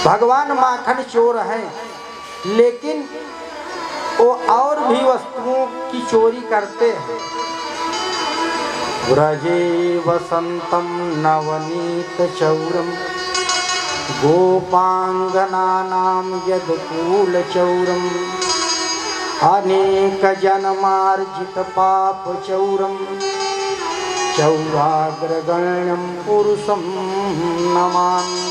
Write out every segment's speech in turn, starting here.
भगवान माखन चोर हैं, लेकिन वो और भी वस्तुओं की चोरी करते हैं। व्रजे वसंतम नवनीत चौरम गोपांगनानां यदकूल चौरम अनेक जन्मार्जित पाप चौरम चौराग्रगण्यम पुरुषम नमामि।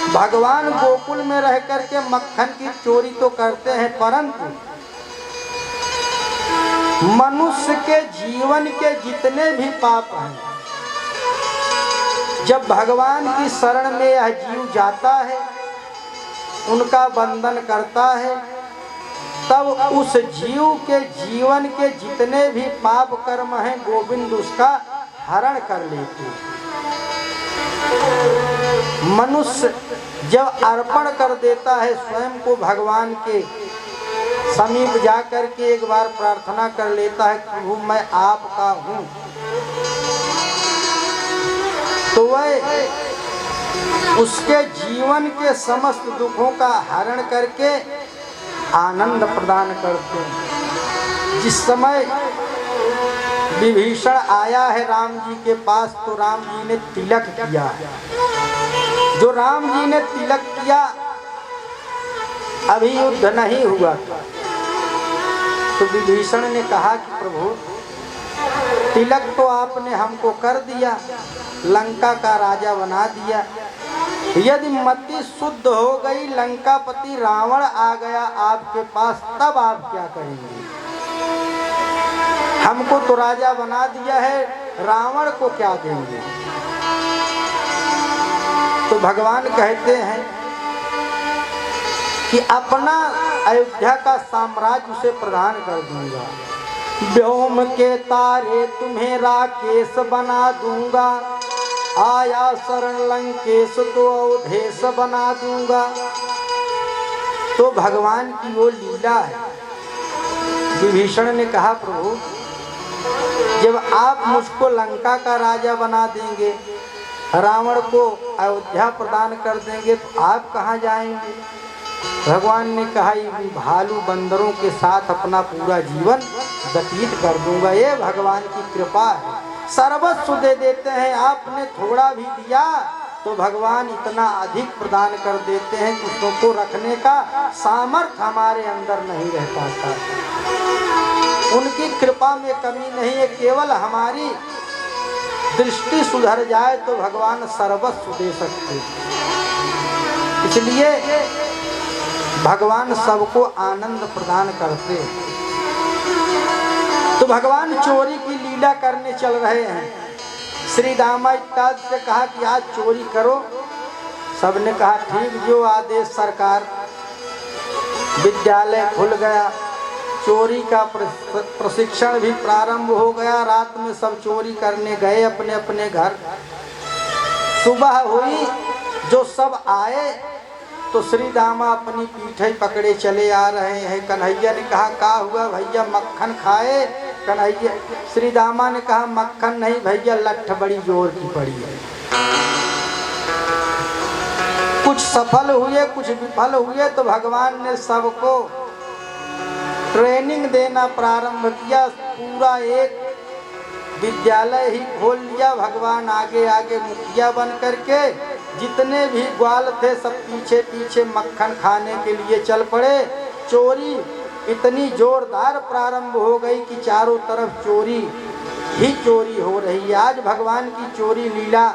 भगवान गोकुल में रह करके मक्खन की चोरी तो करते हैं, परंतु मनुष्य के जीवन के जितने भी पाप हैं, जब भगवान की शरण में यह जीव जाता है, उनका बंधन करता है, तब उस जीव के जीवन के जितने भी पाप कर्म हैं गोविंद उसका हरण कर लेते हैं। मनुष्य जब अर्पण कर देता है स्वयं को भगवान के समीप जाकर के एक बार प्रार्थना कर लेता है, प्रभु मैं आपका हूँ, तो वह उसके जीवन के समस्त दुखों का हरण करके आनंद प्रदान करते हैं। जिस समय विभीषण आया है राम जी के पास, तो राम जी ने तिलक किया है। जो राम जी ने तिलक किया, अभी युद्ध नहीं हुआ था, तो विभीषण ने कहा कि प्रभु तिलक तो आपने हमको कर दिया, लंका का राजा बना दिया, यदि मति शुद्ध हो गई, लंकापति रावण आ गया आपके पास, तब आप क्या करेंगे? हमको तो राजा बना दिया है, रावण को क्या देंगे? तो भगवान कहते हैं कि अपना अयोध्या का साम्राज्य उसे प्रदान कर दूंगा, व्योम के तारे तुम्हें राकेश बना दूंगा, आया शरण लंकेश तो अवधेश बना दूंगा। तो भगवान की वो लीला है। विभीषण ने कहा प्रभु जब आप मुझको लंका का राजा बना देंगे, रावण को अयोध्या प्रदान कर देंगे, तो आप कहाँ जाएंगे? भगवान ने कहा भालू बंदरों के साथ अपना पूरा जीवन व्यतीत कर दूंगा। ये भगवान की कृपा है, सर्वस्व दे देते हैं। आपने थोड़ा भी दिया तो भगवान इतना अधिक प्रदान कर देते हैं कि उसको रखने का सामर्थ्य हमारे अंदर नहीं रह पाता। उनकी कृपा में कमी नहीं है, केवल हमारी दृष्टि सुधर जाए तो भगवान सर्वस्व दे सकते। इसलिए भगवान सबको आनंद प्रदान करते। तो भगवान चोरी की लीला करने चल रहे हैं। श्री दामा इत्यादि से कहा कि आज चोरी करो। सबने कहा ठीक, जो आदेश सरकार। विद्यालय खुल गया, चोरी का प्रशिक्षण भी प्रारंभ हो गया। रात में सब चोरी करने गए अपने अपने घर। सुबह हुई, जो सब आए तो श्री दामा अपनी पीठे पकड़े चले आ रहे हैं। कन्हैया ने कहा क्या हुआ भैया, मक्खन खाए? कन्हैया श्री दामा ने कहा मक्खन नहीं भैया, लठ बड़ी जोर की पड़ी है। कुछ सफल हुए कुछ विफल हुए, तो भगवान ने सबको ट्रेनिंग देना प्रारंभ किया। पूरा एक विद्यालय ही खोल लिया। भगवान आगे आगे मुखिया बन करके, जितने भी ग्वाल थे सब पीछे पीछे मक्खन खाने के लिए चल पड़े। चोरी इतनी जोरदार प्रारंभ हो गई कि चारों तरफ चोरी ही चोरी हो रही है। आज भगवान की चोरी लीला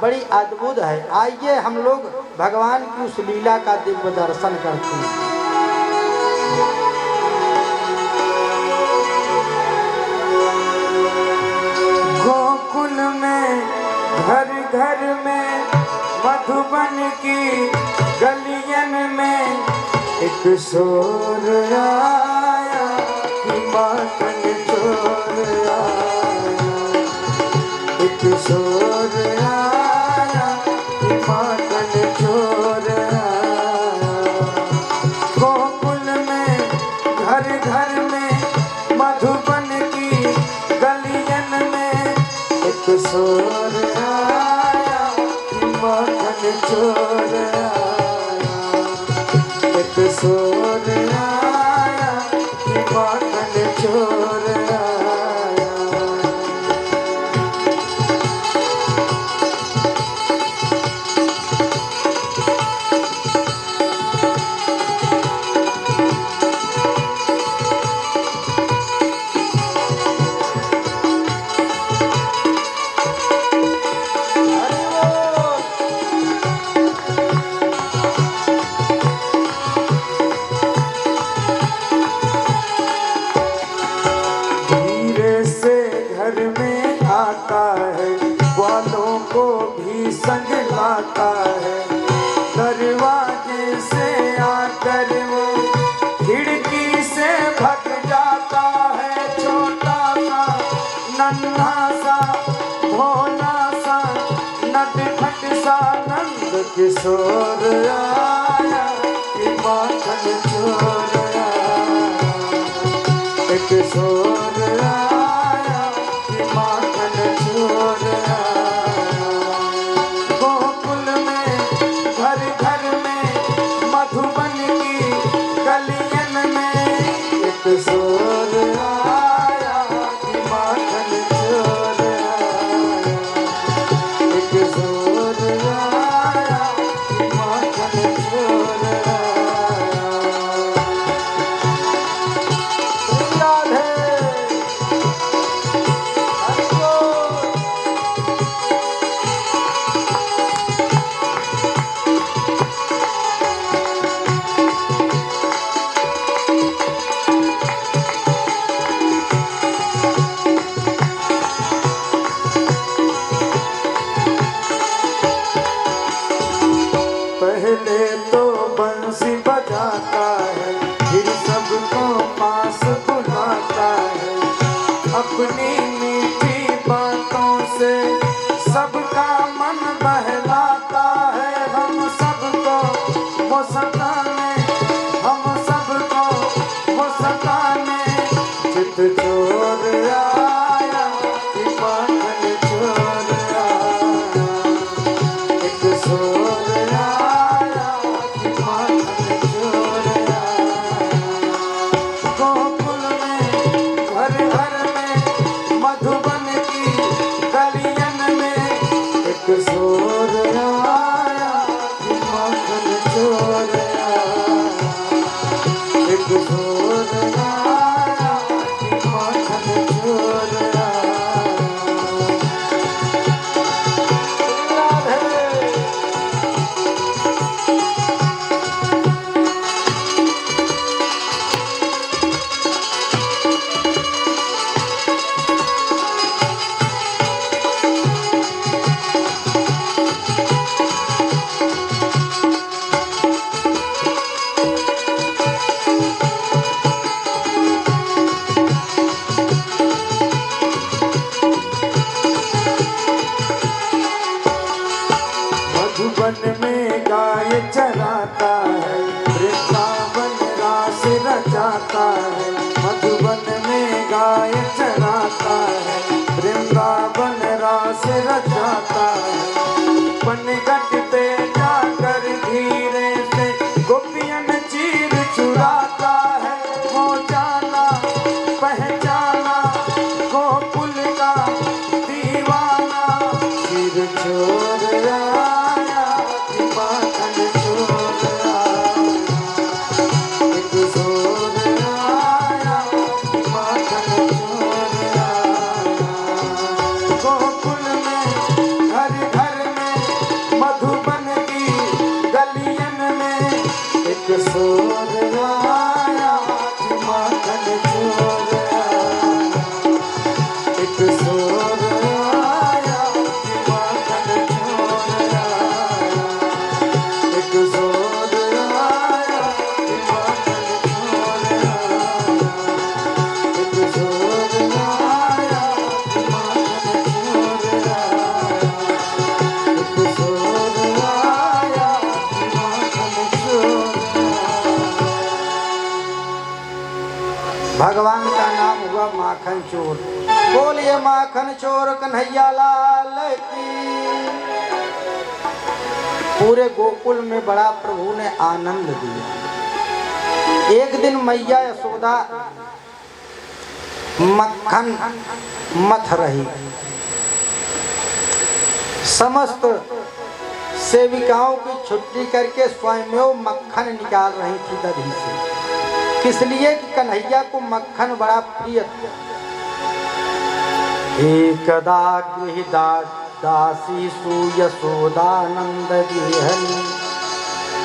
बड़ी अद्भुत है। आइए हम लोग भगवान की उस लीला का दिव्य दर्शन करते हैं। गोकुल में घर घर में, मधुबन की गलियन में एक शोर आया कि माखन चोर आया। एक शोर आया कि माखन चोर आया। गोकुल में घर घर में, मधुबन की गलियन में एक शोर आया कि माखन चोर आया। ही संग लाता है। दरवाजे से आकर वो खिड़की से भग जाता है। छोटा सा नन्हा सा भोला सा नटखट सा नंद किशोर आया कि माखन चोर आया। एक किशोर आया कि माखन चोर आया। गोकुल में घर घर में मधुबन की गलियन में एक किशोर आया कि माखन चोर आया। एक किशोर आया कि माखन चोर आया। राधे हरिओ। पहले तो बंसी बजाता है, फिर सबको पास बुलाता है। अपनी मीठी बातों से सबका मन बहलाता है। हम सबको वो सताने, हम सबको वो सताने। चित चोर आया कि माखन चोर आया। एक किशोर आया कि माखन चोर आया। गोकुल में घर घर में मधुबन की गलियन में एक किशोर आया कि माखन चोर आया। एक किशोर आया कि माखन चोर आया। राधे मधुबन में गाय चराता है, वृंदावन रास रचाता है। मधुबन में गाय चराता है, वृंदावन रास रचाता है। बनगट पे जाकर धीरे से गोपियन चीर चुराता है। वो जाना पहचाना गोकुल का दीवाना। चीर चोर आया कि माखन चोर आया। एक किशोर आया कि माखन चोर आया। गोकुल में घर घर में मधुबन की गलियन में एक किशोर आया कि माखन चोर आया। एक किशोर आया कि माखन चोर आया। एक किशोर आया कि माखन चोर आया। एक किशोर आया कि माखन चोर आया। एक किशोर आया कि माखन चोर आया। भगवान का नाम हुआ माखन चोर। बोलिए माखन चोर कन्हैया लाल की। पूरे गोकुल में बड़ा प्रभु ने आनंद दिया। एक दिन मैया यशोदा मक्खन मथ रही। समस्त सेविकाओं की छुट्टी करके स्वयं मक्खन निकाल रही थी दही से। किस लिए कि कन्हैया को मक्खन बड़ा प्रिय था। एकदा गृहदा दासी सुयशोदानंद गेहनी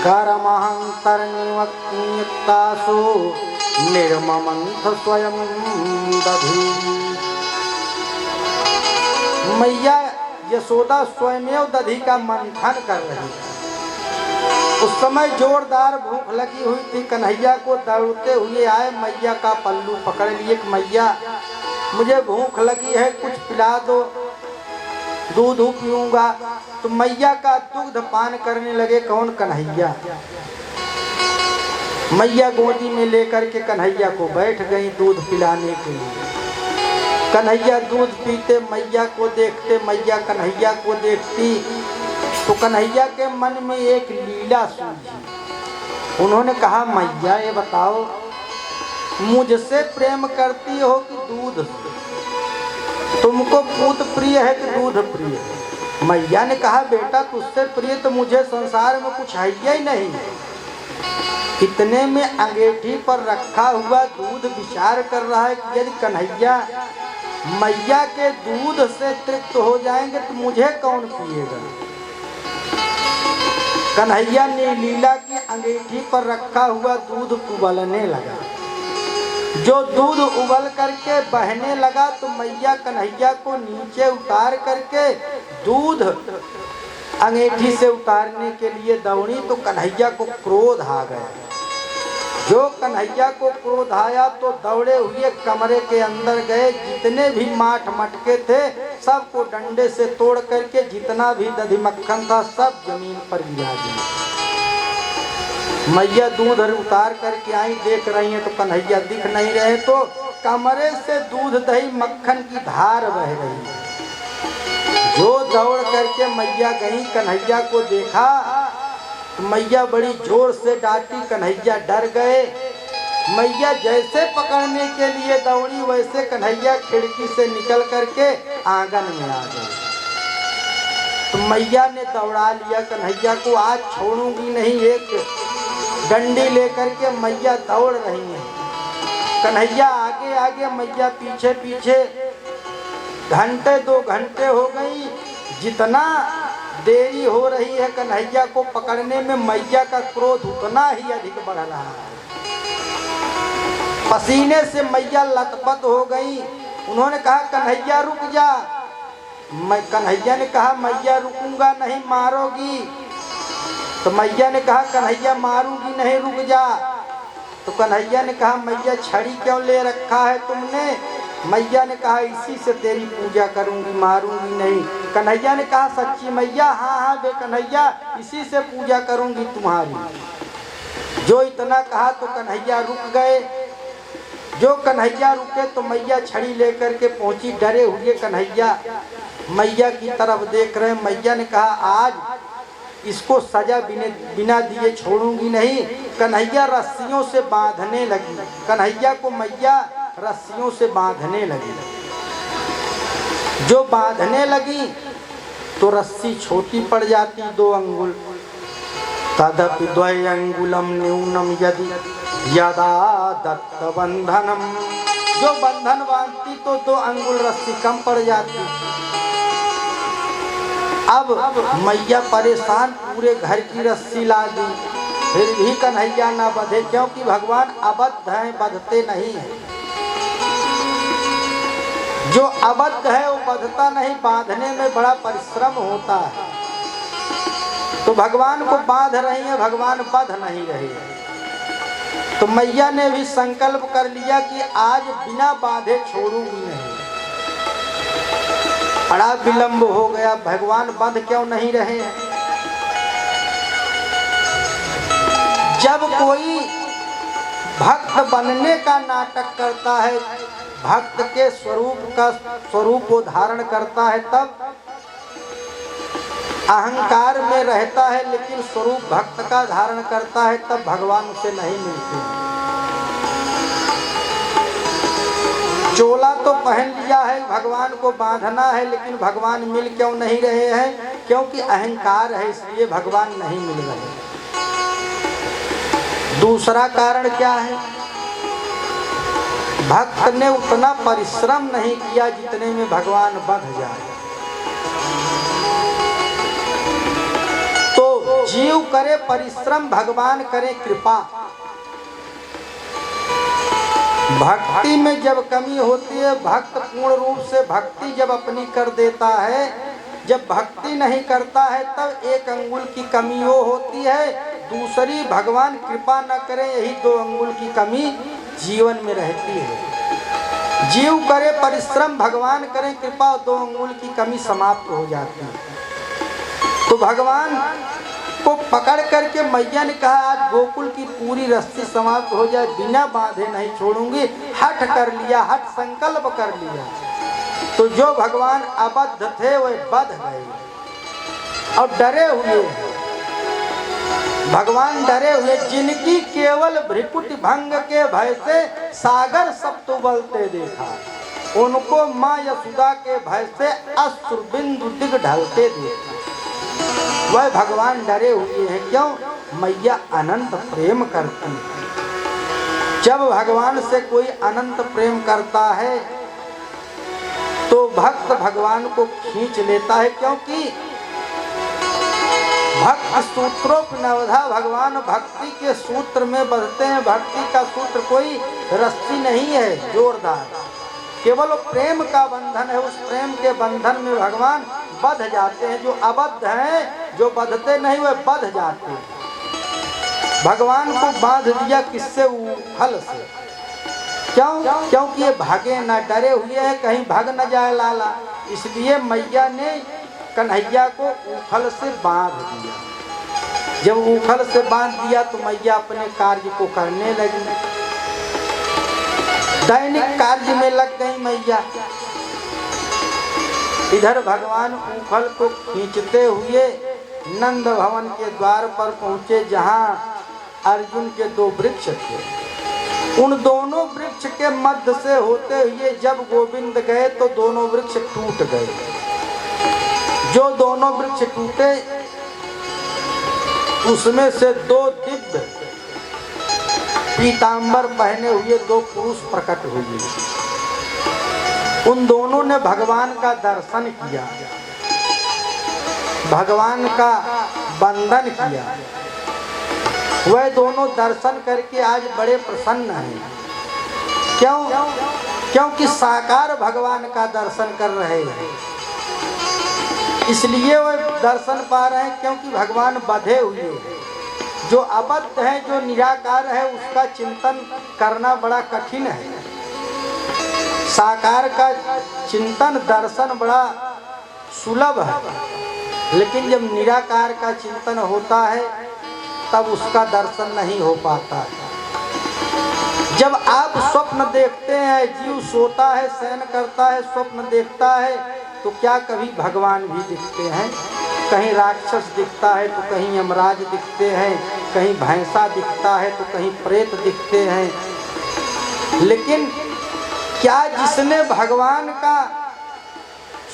करमहंतर नियुक्तासु निर्ममंथ स्वयं दधी। मैया यशोदा स्वयमेव दधी का मंथन कर रही है। उस समय जोरदार भूख लगी हुई थी। कन्हैया को दौड़ते हुए आए, मैया का पल्लू पकड़ लिए कि मैया मुझे भूख लगी है, कुछ पिला दो, दूध पीऊंगा। तो मैया का दुग्ध पान करने लगे। कौन? कन्हैया। मैया गोदी में लेकर के कन्हैया को बैठ गई दूध पिलाने के लिए। कन्हैया दूध पीते, मैया को देखते, मैया कन्हैया को देखती तो कन्हैया के मन में एक लीला सूझी। उन्होंने कहा, मैया ये बताओ, मुझसे प्रेम करती हो कि दूध से? तुमको पूत प्रिय है कि दूध प्रिय है? मैया ने कहा, बेटा तुझसे प्रिय तो मुझे संसार में कुछ है ही नहीं। इतने में अंगीठी पर रखा हुआ दूध विचार कर रहा है कि यदि कन्हैया मैया के दूध से तृप्त हो जाएंगे तो मुझे कौन पिएगा। कन्हैया ने लीला की अंगीठी पर रखा हुआ दूध उबलने लगा। जो दूध उबल करके बहने लगा तो मैया कन्हैया को नीचे उतार करके दूध अंगीठी से उतारने के लिए दौड़ी तो कन्हैया को क्रोध आ गया। जो कन्हैया को क्रोध आया तो दौड़े हुए कमरे के अंदर गए। जितने भी माठ मटके थे सबको डंडे से तोड़ करके जितना भी दधी मक्खन था सब जमीन पर गिरा दिया। मैया दूध उतार करके आई, देख रही है तो कन्हैया दिख नहीं रहे तो कमरे से दूध दही मक्खन की धार बह रही है। जो दौड़ करके मैया गई, कन्हैया को देखा तो मैया बड़ी जोर से डांटी। कन्हैया डर गए। मैया जैसे पकड़ने के लिए दौड़ी वैसे कन्हैया खिड़की से निकल करके आंगन में आ गए। तो मैया ने दौड़ा लिया कन्हैया को, आज छोड़ूंगी नहीं। एक डंडी लेकर के मैया दौड़ रही है। कन्हैया आगे आगे, मैया पीछे पीछे। घंटे 2 घंटे हो गई। जितना देरी हो रही है कन्हैया को पकड़ने में, मैया का क्रोध उतना ही अधिक बढ़ रहा है। पसीने से मैया लथपथ हो गई। उन्होंने कहा, कन्हैया रुक जा। कन्हैया ने कहा, मैया रुकूंगा नहीं, मारोगी। तो मैया ने कहा, कन्हैया मारूंगी नहीं, रुक जा। तो कन्हैया ने कहा, मैया छड़ी क्यों ले रखा है तुमने? मैया ने कहा, इसी से तेरी पूजा करूंगी, मारूंगी नहीं। कन्हैया ने कहा, सच्ची मैया? हाँ हाँ बे कन्हैया, इसी से पूजा करूंगी तुम्हारी। जो इतना कहा तो कन्हैया रुक गए। जो कन्हैया रुके तो मैया छड़ी लेकर के पहुंची। डरे हुए कन्हैया मैया की तरफ देख रहे। मैया ने कहा, आज इसको सजा बिना दिए छोड़ूंगी नहीं। कन्हैया रस्सियों से बांधने लगी। कन्हैया को मैया रस्सियों से बांधने लगी। जो बांधने लगी तो रस्सी छोटी पड़ जाती 2 अंगुल। तदपि द्वय अंगुलम न्यूनम यदि यदा दत्त बंधनम। जो बंधन बांधती तो 2 अंगुल रस्सी कम पड़ जाती। अब मैया परेशान, पूरे घर की रस्सी ला दी, फिर भी कन्हैया ना बंधे, क्योंकि भगवान अबद्ध हैं, बंधते नहीं हैं। जो अबद्ध है वो बंधता नहीं, बांधने में बड़ा परिश्रम होता है। तो भगवान को बांध रही है, भगवान बंध नहीं रहे हैं। तो मैया ने भी संकल्प कर लिया कि आज बिना बांधे छोड़ूंगी नहीं। बड़ा विलंब हो गया, भगवान बंध क्यों नहीं रहे हैं? जब कोई भक्त बनने का नाटक करता है, भक्त के स्वरूप को धारण करता है, तब अहंकार में रहता है, लेकिन स्वरूप भक्त का धारण करता है, तब भगवान उसे नहीं मिलते। चोला तो पहन लिया है, भगवान को बांधना है, लेकिन भगवान मिल क्यों नहीं रहे हैं? क्योंकि अहंकार है, इसलिए भगवान नहीं मिल रहे। दूसरा कारण क्या है? भक्त ने उतना परिश्रम नहीं किया जितने में भगवान बंध जाए। तो जीव करे परिश्रम, भगवान करे कृपा। भक्ति में जब कमी होती है, भक्त पूर्ण रूप से भक्ति जब अपनी कर देता है, जब भक्ति नहीं करता है तब एक अंगुल की कमी वो होती है, दूसरी भगवान कृपा न करे यही 2 अंगुल की कमी जीवन में रहती है। जीव करे परिश्रम, भगवान करे कृपा, 2 अंगुल की कमी समाप्त हो जाती है। तो भगवान को पकड़ करके मैया ने कहा आज गोकुल की पूरी रस्सी समाप्त हो जाए, बिना बांधे नहीं छोड़ूंगी। हठ कर लिया, हठ संकल्प कर लिया। तो जो भगवान अबद्ध थे वे बध गए और डरे हुए। भगवान डरे हुए, जिनकी केवल भ्रिकुट भंग के भय से सागर सप्त उबलते देखा, उनको माँ यशोदा के भय से अश्रु बिंदु दिग ढलते देखा। वह भगवान डरे हुए हैं। क्यों? मैया अनंत प्रेम करती है। जब भगवान से कोई अनंत प्रेम करता है तो भक्त भगवान को खींच लेता है, क्योंकि भक्त सूत्रोपनवधा, भगवान भक्ति के सूत्र में बंधते हैं। भक्ति का सूत्र कोई रस्सी नहीं है जोरदार, केवल प्रेम का बंधन है। उस प्रेम के बंधन में भगवान बंध जाते हैं। जो अबद्ध हैं, जो बंधते नहीं, वे बंध जाते हैं। भगवान को बांध दिया किससे? उखल से। क्यों? क्योंकि ये भागे न, डरे हुए हैं कहीं भाग न जाए लाला। इसलिए मैया ने कन्हैया को उखल से बांध दिया। जब उखल से बांध दिया तो मैया अपने कार्य को करने लगी, दैनिक कार्य में लग गई मैया। इधर भगवान उखल को खींचते हुए नंद भवन के द्वार पर पहुंचे, जहां अर्जुन के 2 वृक्ष थे। उन दोनों वृक्ष के मध्य से होते हुए जब गोविंद गए तो दोनों वृक्ष टूट गए। जो दोनों वृक्ष टूटे उसमें से 2 दिव्य पीतांबर पहने हुए 2 पुरुष प्रकट हुए। उन दोनों ने भगवान का दर्शन किया, भगवान का वंदन किया। वह दोनों दर्शन करके आज बड़े प्रसन्न हैं। क्यों? क्योंकि साकार भगवान का दर्शन कर रहे हैं, इसलिए वह दर्शन पा रहे हैं। क्योंकि भगवान बंधे हुए हैं। जो अबद्ध है, जो निराकार है, उसका चिंतन करना बड़ा कठिन है। साकार का चिंतन दर्शन बड़ा सुलभ है, लेकिन जब निराकार का चिंतन होता है तब उसका दर्शन नहीं हो पाता है। जब आप स्वप्न देखते हैं, जीव सोता है, शयन करता है, स्वप्न देखता है, तो क्या कभी भगवान भी दिखते हैं? कहीं राक्षस दिखता है तो कहीं यमराज दिखते हैं, कहीं भैंसा दिखता है तो कहीं प्रेत दिखते हैं। लेकिन क्या जिसने भगवान का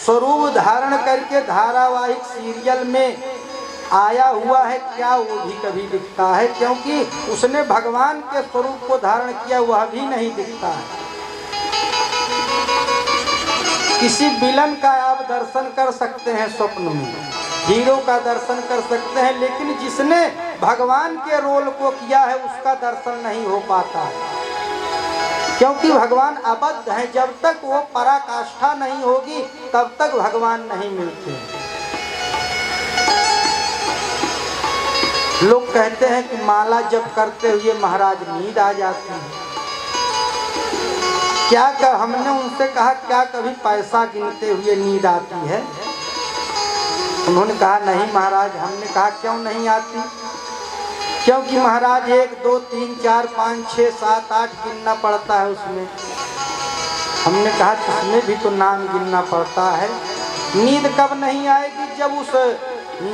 स्वरूप धारण करके धारावाहिक सीरियल में आया हुआ है, क्या वो भी कभी दिखता है? क्योंकि उसने भगवान के स्वरूप को धारण किया, वह भी नहीं दिखता है। किसी विलन का आप दर्शन कर सकते हैं स्वप्न में, हीरो का दर्शन कर सकते हैं, लेकिन जिसने भगवान के रोल को किया है उसका दर्शन नहीं हो पाता है। क्योंकि भगवान अबद्ध है। जब तक वो पराकाष्ठा नहीं होगी तब तक भगवान नहीं मिलते। लोग कहते हैं कि माला जप करते हुए महाराज नींद आ जाती है। क्या हमने उनसे कहा क्या कभी पैसा गिनते हुए नींद आती है? उन्होंने कहा नहीं महाराज। हमने कहा क्यों नहीं आती? क्योंकि महाराज 1 2 3 4 5 6 7 8 गिनना पड़ता है उसमें। हमने कहा उसमें भी तो नाम गिनना पड़ता है। नींद कब नहीं आएगी? जब उस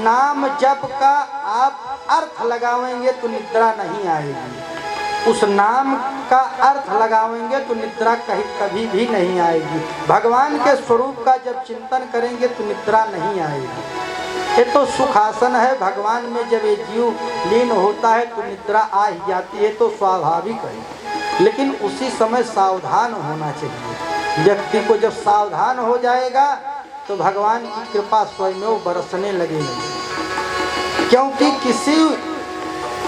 नाम जप का आप अर्थ लगावेंगे तो निद्रा नहीं आएगी। उस नाम का अर्थ लगावेंगे तो निद्रा कभी भी नहीं आएगी। भगवान के स्वरूप का जब चिंतन करेंगे तो निद्रा नहीं आएगी। ये तो सुखासन है। भगवान में जब ये जीव लीन होता है तो निद्रा आ ही जाती है, तो स्वाभाविक है। लेकिन उसी समय सावधान होना चाहिए। व्यक्ति को जब सावधान हो जाएगा तो भगवान की कृपा स्वयं बरसने लगेगी। क्योंकि किसी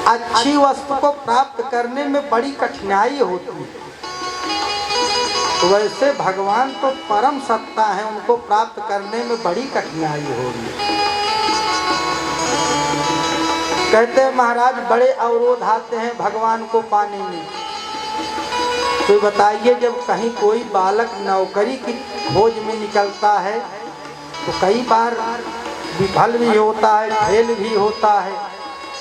अच्छी वस्तु को प्राप्त करने में बड़ी कठिनाई होती है। वैसे भगवान तो परम सत्ता है, उनको प्राप्त करने में बड़ी कठिनाई हो रही है। कहते हैं महाराज बड़े अवरोध आते हैं भगवान को पाने में। तो बताइए, जब कहीं कोई बालक नौकरी की खोज में निकलता है तो कई बार विफल भी होता है, फेल भी होता है,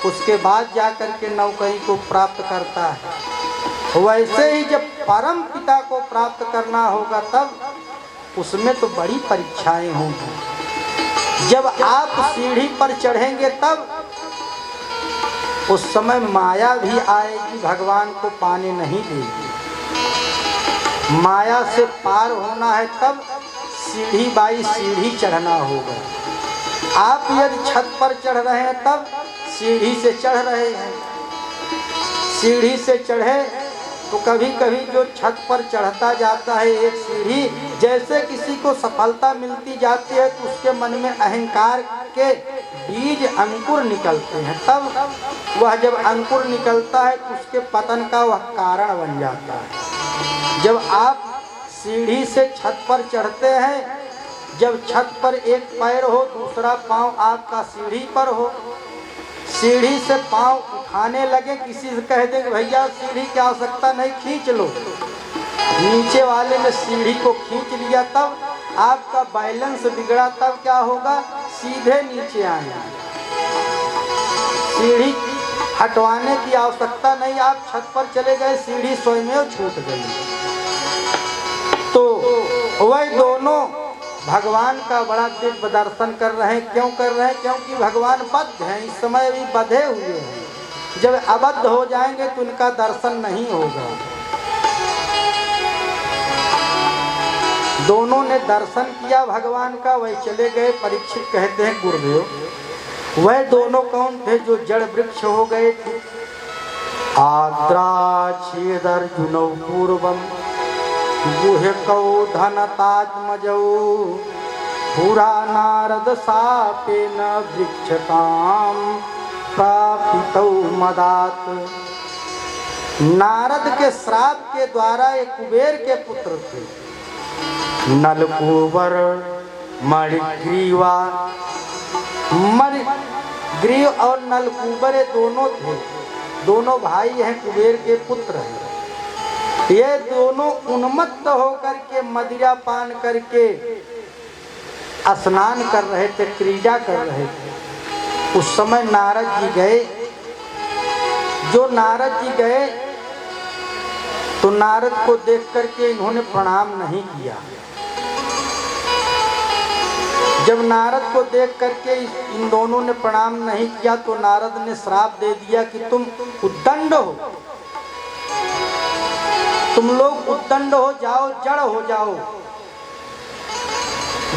उसके बाद जा कर के नौकरी को प्राप्त करता है। वैसे ही जब परम पिता को प्राप्त करना होगा तब उसमें तो बड़ी परीक्षाएं होंगी। जब आप सीढ़ी पर चढ़ेंगे तब उस समय माया भी आएगी, भगवान को पाने नहीं देगी। माया से पार होना है तब सीढ़ी बाई सीढ़ी चढ़ना होगा। आप यदि छत पर चढ़ रहे हैं तब सीढ़ी से चढ़ रहे हैं। सीढ़ी से चढ़े तो कभी कभी जो छत पर चढ़ता जाता है एक सीढ़ी, जैसे किसी को सफलता मिलती जाती है तो उसके मन में अहंकार के बीज अंकुर निकलते हैं। तब वह जब अंकुर निकलता है तो उसके पतन का वह कारण बन जाता है। जब आप सीढ़ी से छत पर चढ़ते हैं, जब छत पर एक पैर हो दूसरा पांव आपका सीढ़ी पर हो, सीढ़ी से पांव उठाने लगे, किसी से कह देंगे भैया सीढ़ी की आवश्यकता नहीं, खींच लो, नीचे वाले ने सीढ़ी को खींच लिया, तब आपका बैलेंस बिगड़ा, तब क्या होगा, सीधे नीचे आएंगे। सीढ़ी हटवाने की आवश्यकता नहीं, आप छत पर चले गए, सीढ़ी स्वयं छूट गई। तो वह दोनों भगवान का बड़ा दिव्य दर्शन कर रहे हैं। क्यों कर रहे हैं? क्योंकि भगवान बद्ध हैं, इस समय भी बंधे हुए हैं। जब अबद्ध हो जाएंगे तो उनका दर्शन नहीं होगा। दोनों ने दर्शन किया भगवान का, वही चले गए। परीक्षित कहते हैं गुरुदेव वह दोनों कौन थे जो जड़ वृक्ष हो गए थे? आद्राच्छेदर्जुनौ पूर्वम गुह्यकौ धनतात्मजौ पुरा नारद शापेन वृक्षताम प्रापितौ मदात। नारद के श्राप के द्वारा एक कुबेर के पुत्र थे, नलकूबर मणिग्रीवा। मणिग्रीव और नलकूबर ये दोनों थे, दोनों भाई हैं, कुबेर के पुत्र हैं। ये दोनों उन्मत्त होकर के मदिरा पान करके स्नान कर रहे थे, क्रीड़ा कर रहे थे। उस समय नारद जी गए। जो नारद जी गए तो नारद को देख करके इन्होंने प्रणाम नहीं किया। जब नारद को देख करके इन दोनों ने प्रणाम नहीं किया तो नारद ने श्राप दे दिया कि तुम उद्दंड हो, तुम लोग उद्दंड हो जाओ, जड़ हो जाओ।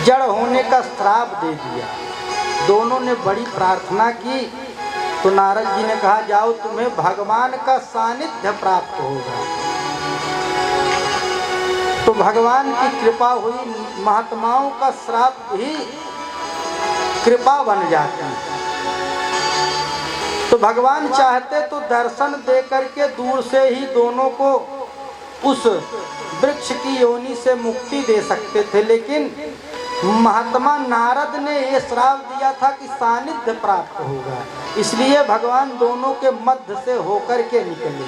जड़ होने का श्राप दे दिया। दोनों ने बड़ी प्रार्थना की तो नारद जी ने कहा जाओ, तुम्हें भगवान का सानिध्य प्राप्त होगा। तो भगवान की कृपा हुई, महात्माओं का श्राप ही कृपा बन जाती है। तो भगवान चाहते तो दर्शन दे करके दूर से ही दोनों को उस वृक्ष की योनि से मुक्ति दे सकते थे, लेकिन महात्मा नारद ने ये श्राप दिया था कि सानिध्य प्राप्त होगा, इसलिए भगवान दोनों के मध्य से होकर के निकले,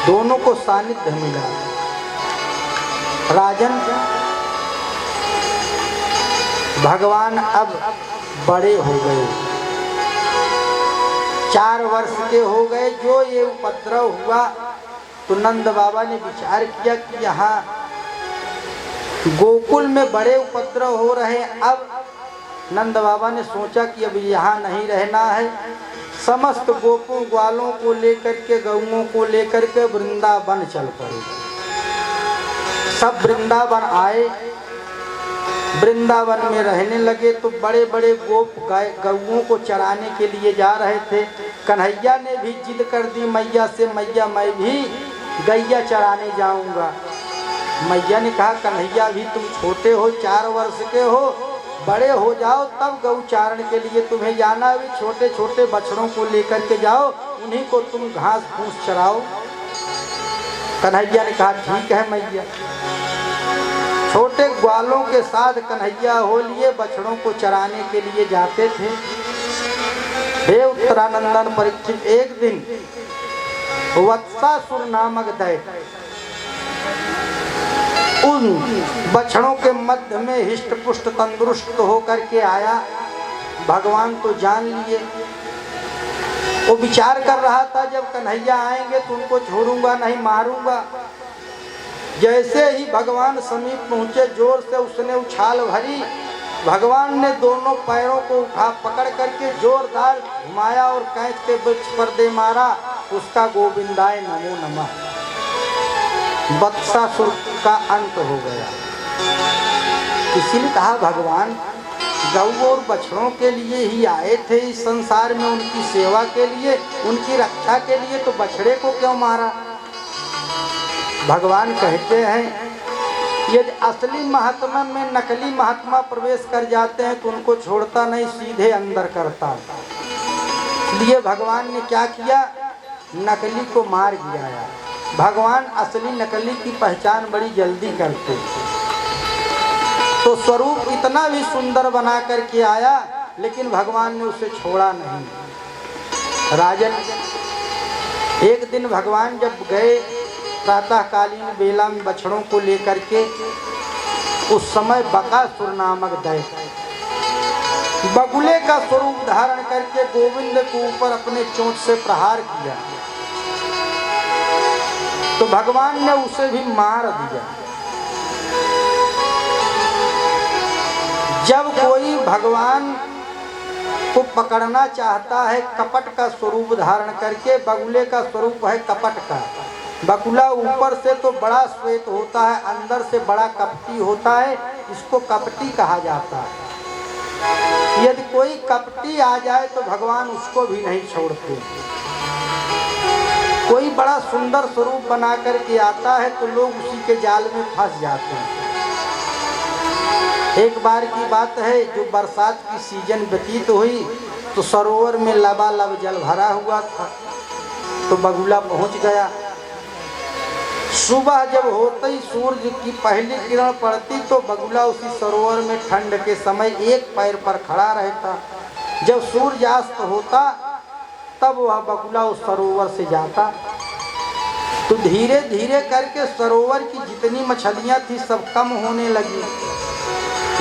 दोनों को सानिध्य मिला। राजन, भगवान अब बड़े हो गए, 4 वर्ष के हो गए। जो ये उपद्रव हुआ तो नंद बाबा ने विचार किया कि यहाँ गोकुल में बड़े उपद्रव हो रहे हैं। अब नंद बाबा ने सोचा कि अब यहाँ नहीं रहना है, समस्त गोपों ग्वालों को लेकर के, गऊओं को लेकर के वृंदावन चल पड़े। सब वृंदावन आए, वृंदावन में रहने लगे। तो बड़े बड़े गोप गऊओं को चराने के लिए जा रहे थे। कन्हैया ने भी जिद कर दी मैया से, मैया मैं भी गैया चराने जाऊंगा। मैया ने कहा कन्हैया भी तुम छोटे हो, 4 वर्ष के हो, बड़े हो जाओ तब गौ चारण के लिए तुम्हें जाना। भी छोटे छोटे बछड़ों को लेकर के जाओ, उन्हीं को तुम घास फूस चराओ। कन्हैया ने कहा ठीक है मैया। छोटे ग्वालों के साथ कन्हैया हो लिए बछड़ों को चराने के लिए जाते थे। हे उत्तरानंदन परीक्षित, एक दिन वत्सासुर नामक दैत्य उन बछड़ों के मध्य में हिष्ट पुष्ट तंदुरुस्त होकर के आया। भगवान तो जान लिए, वो विचार कर रहा था जब कन्हैया आएंगे तो उनको छोड़ूंगा नहीं, मारूंगा। जैसे ही भगवान समीप पहुंचे जोर से उसने उछाल भरी। भगवान ने दोनों पैरों को उठा पकड़ करके जोरदार घुमाया और कैच के वृक्ष पर दे मारा। उसका गोविंदाय नमो नमः वत्सासुर का अंत हो गया। इसीलिए कहा भगवान गौ और बछड़ों के लिए ही आए थे इस संसार में, उनकी सेवा के लिए, उनकी रक्षा के लिए, तो बछड़े को क्यों मारा। भगवान कहते हैं यदि असली महात्मा में नकली महात्मा प्रवेश कर जाते हैं तो उनको छोड़ता नहीं, सीधे अंदर करता। इसलिए भगवान ने क्या किया, नकली को मार गिराया। भगवान असली नकली की पहचान बड़ी जल्दी करते। तो स्वरूप इतना भी सुंदर बना करके आया, लेकिन भगवान ने उसे छोड़ा नहीं। राजन, एक दिन भगवान जब गए प्रातःकालीन बेला में बछड़ों को लेकर के, उस समय बकासुर नामक दैत्य बगुले का स्वरूप धारण करके गोविंद के ऊपर अपने चोंच से प्रहार किया, तो भगवान ने उसे भी मार दिया। जब कोई भगवान को पकड़ना चाहता है कपट का स्वरूप धारण करके, बगुले का स्वरूप है कपट का। बगुला ऊपर से तो बड़ा श्वेत होता है, अंदर से बड़ा कपटी होता है, इसको कपटी कहा जाता है। यदि कोई कपटी आ जाए तो भगवान उसको भी नहीं छोड़ते। कोई बड़ा सुंदर स्वरूप बना करके आता है तो लोग उसी के जाल में फंस जाते हैं। एक बार की बात है, जो बरसात की सीजन व्यतीत हुई तो सरोवर में लबालब जल भरा हुआ था, तो बगुला पहुंच गया। सुबह जब होते ही सूर्य की पहली किरण पड़ती तो बगुला उसी सरोवर में ठंड के समय एक पैर पर खड़ा रहता। जब सूर्यास्त होता तब वह बगुला उस सरोवर से जाता, तो धीरे धीरे करके सरोवर की जितनी मछलियां थी सब कम होने लगी।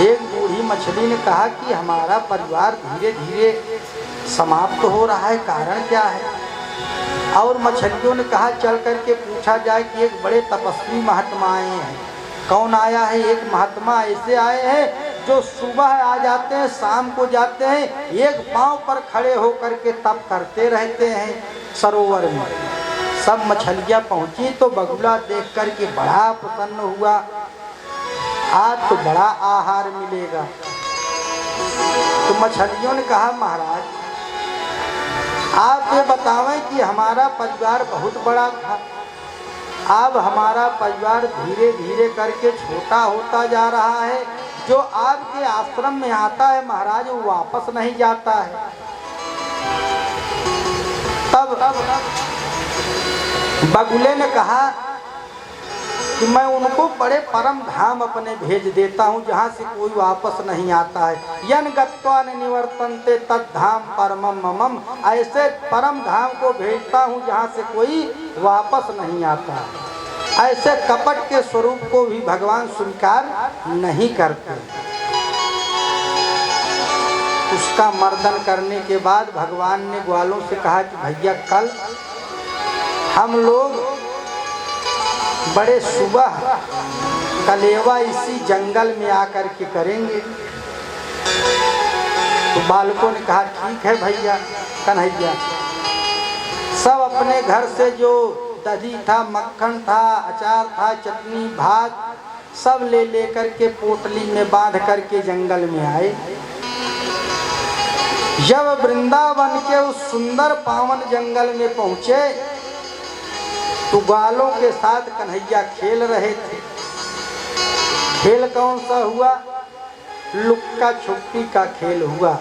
एक बूढ़ी मछली ने कहा कि हमारा परिवार धीरे धीरे समाप्त हो रहा है, कारण क्या है। और मछलियों ने कहा चल करके पूछा जाए कि एक बड़े तपस्वी महात्मा आए हैं। कौन आया है। एक महात्मा ऐसे आए हैं जो सुबह आ जाते हैं, शाम को जाते हैं, एक पांव पर खड़े होकर के तप करते रहते हैं सरोवर में। सब मछलियां पहुंची तो बगुला देख करके बड़ा प्रसन्न हुआ, आज तो बड़ा आहार मिलेगा। तो मछलियों ने कहा महाराज आप ये बतावें कि हमारा परिवार बहुत बड़ा था, अब हमारा परिवार धीरे धीरे करके छोटा होता जा रहा है। जो आपके आश्रम में आता है महाराज वो वापस नहीं जाता है। तब बगुले ने कहा कि मैं उनको बड़े परम धाम अपने भेज देता हूँ जहाँ से कोई वापस नहीं आता है। यन गत्वा न निवर्तन्ते तद धाम परमम ममम, ऐसे परम धाम को भेजता हूँ जहाँ से कोई वापस नहीं आता। ऐसे कपट के स्वरूप को भी भगवान स्वीकार नहीं करते। उसका मर्दन करने के बाद भगवान ने ग्वालों से कहा कि भैया कल हम लोग बड़े सुबह कलेवा इसी जंगल में आकर के करेंगे। तो बालकों ने कहा ठीक है भैया। कन्हैया सब अपने घर से जो दही था, मक्खन था, अचार था, चटनी, भात सब ले लेकर के पोटली में बांध करके जंगल में आए। जब वृंदावन के उस सुंदर पावन जंगल में पहुंचे तो ग्वालों के साथ कन्हैया खेल रहे थे। खेल कौन सा हुआ? लुक्का छुपी का खेल हुआ।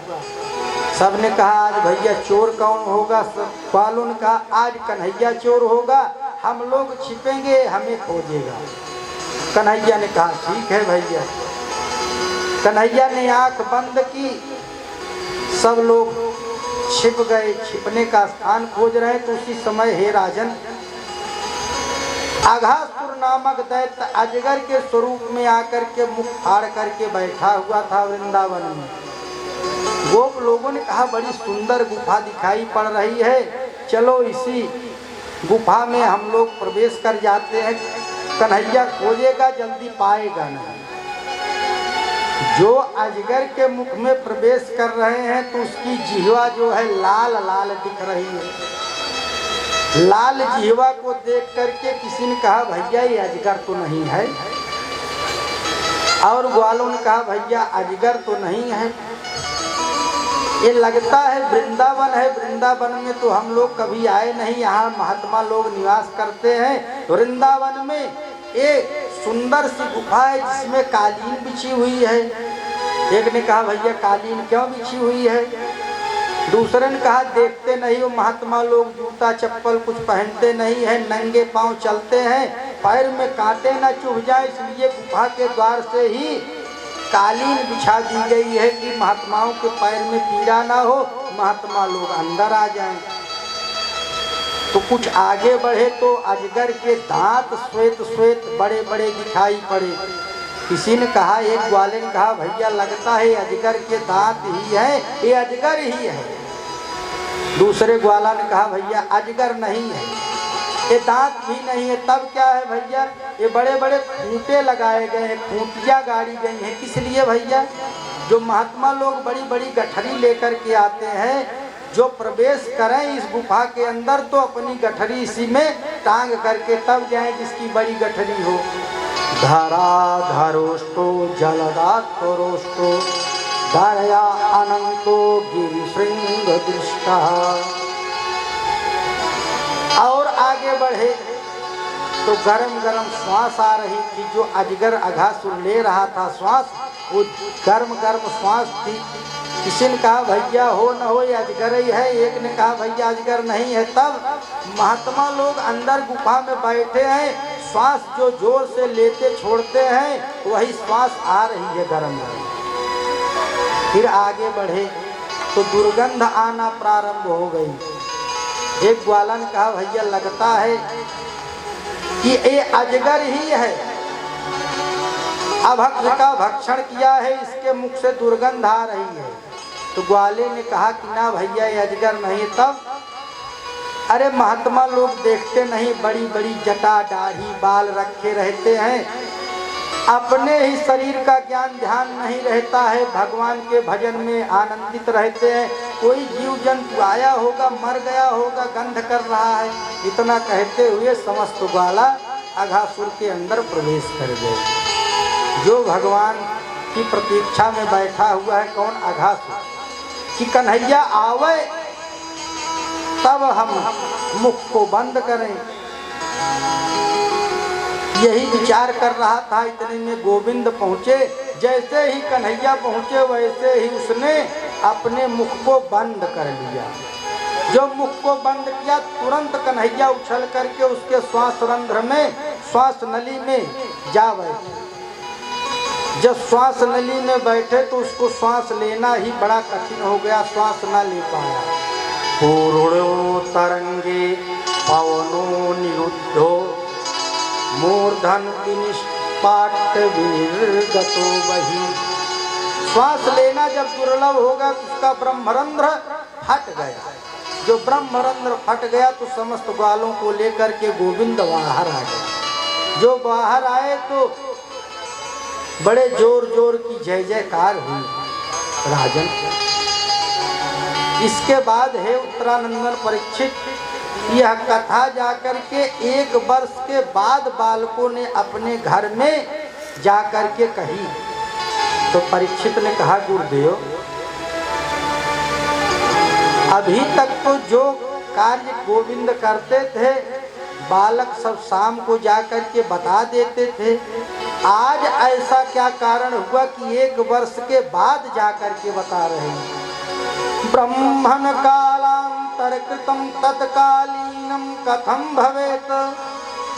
सबने कहा आज भैया चोर कौन होगा? ग्वालों ने कहा आज कन्हैया चोर होगा, हम लोग छिपेंगे, हमें खोजेगा। कन्हैया ने कहा ठीक है भैया। कन्हैया ने आंख बंद की, सब लोग छिप गए, छिपने का स्थान खोज रहे। तो उसी समय हे राजन, अघासुर नामक दैत्य अजगर के स्वरूप में आकर के मुख फाड़ करके बैठा हुआ था वृंदावन में। गोप लोगों ने कहा बड़ी सुंदर गुफा दिखाई पड़ रही है, चलो इसी गुफा में हम लोग प्रवेश कर जाते हैं। कन्हैया खोजेगा जल्दी पाएगा नहीं। जो अजगर के मुख में प्रवेश कर रहे हैं तो उसकी जिह्वा जो है लाल लाल दिख रही है। लाल जिह्वा को देख करके किसी ने कहा भैया ये अजगर तो नहीं है, और ग्वालों ने कहा भैया अजगर तो नहीं है, ये लगता है वृंदावन है। वृंदावन में तो हम लोग कभी आए नहीं, यहाँ महात्मा लोग निवास करते हैं। वृंदावन में एक सुंदर सी गुफा है जिसमें कालीन बिछी हुई है। एक ने कहा भैया कालीन क्यों बिछी हुई है? दूसरे ने कहा देखते नहीं हो महात्मा लोग जूता चप्पल कुछ पहनते नहीं है, नंगे पांव चलते हैं, पैर में कांटे न चुभ जाए, इसलिए गुफा के द्वार से ही कालीन बिछा दी गई है कि महात्माओं के पैर में पीड़ा ना हो, महात्मा लोग अंदर आ जाएं। तो कुछ आगे बढ़े तो अजगर के दांत श्वेत श्वेत बड़े बड़े दिखाई पड़े। किसी ने कहा, एक ग्वाले ने कहा भैया लगता है अजगर के दांत ही है, ये अजगर ही है। दूसरे ग्वाला ने कहा भैया अजगर नहीं है, ये दांत भी नहीं है। तब क्या है भैया? ये बड़े बड़े खूंटे लगाए गए हैं, खूंटियाँ गाड़ी गई हैं। किस लिए भैया? जो महात्मा लोग बड़ी बड़ी गठरी लेकर के आते हैं, जो प्रवेश करें इस गुफा के अंदर तो अपनी गठरी इसी में टांग करके तब जाएं जिसकी बड़ी गठरी हो। धरा धरोष्टो जलदातो रोष्टो दया अनंतो गिरिशृंग दृष्टा। और आगे बढ़े तो गरम गरम श्वास आ रही थी। जो अजगर अघासुर ले रहा था श्वास, वो गर्म गर्म श्वास थी। किसी ने कहा भैया हो न हो ये अजगर ही है, एक ने कहा भैया अजगर नहीं है। तब महात्मा लोग अंदर गुफा में बैठे हैं, श्वास जो जोर से लेते छोड़ते हैं वही श्वास आ रही है गरम गरम। फिर आगे बढ़े तो दुर्गंध आना प्रारंभ हो गई। एक ग्वाला ने कहा भैया लगता है कि ये अजगर ही है, अभक्त का भक्षण किया है, इसके मुख से दुर्गंध आ रही है। तो ग्वाले ने कहा कि ना भैया ये अजगर नहीं। तब अरे महात्मा लोग देखते नहीं, बड़ी बड़ी जटा दाढ़ी बाल रखे रहते हैं, अपने ही शरीर का ज्ञान ध्यान नहीं रहता है, भगवान के भजन में आनंदित रहते हैं। कोई जीव जंतु आया होगा, मर गया होगा, गंध कर रहा है। इतना कहते हुए समस्त ग्वाला अघासुर के अंदर प्रवेश कर गए। जो भगवान की प्रतीक्षा में बैठा हुआ है कौन? अघासुर, कि कन्हैया आवे तब हम मुख को बंद करें। यही विचार कर रहा था। इतने में गोविंद पहुँचे। जैसे ही कन्हैया पहुँचे वैसे ही उसने अपने मुख को बंद कर लिया। जो मुख को बंद किया तुरंत कन्हैया उछल करके उसके श्वास रंध्र में, श्वास नली में जा बैठे। जब श्वास नली में बैठे तो उसको श्वास लेना ही बड़ा कठिन हो गया, श्वास ना ले पाया। पूर्णो तरंगे पवनो निरुद्धो मूर्धन विनिष्पाट विनिर्गतो वही। श्वास लेना जब दुर्लभ होगा तो उसका ब्रह्मरंध्र फट गया। जो ब्रह्मरंध्र फट गया तो समस्त ग्वालों को लेकर के गोविंद बाहर आ गए। जो बाहर आए तो बड़े जोर जोर की जय जयकार हुई राजन। इसके बाद है उत्तरानंदन परीक्षित, यह कथा जाकर के 1 वर्ष के बाद बालकों ने अपने घर में जाकर के कही। तो परीक्षित ने कहा गुरुदेव अभी तक तो जो कार्य गोविंद करते थे बालक सब शाम को जाकर के बता देते थे, आज ऐसा क्या कारण हुआ कि 1 वर्ष के बाद जाकर के बता रहे हैं? ब्रह्मण कालांतर कृतम तत्कालीनम कथम भवेत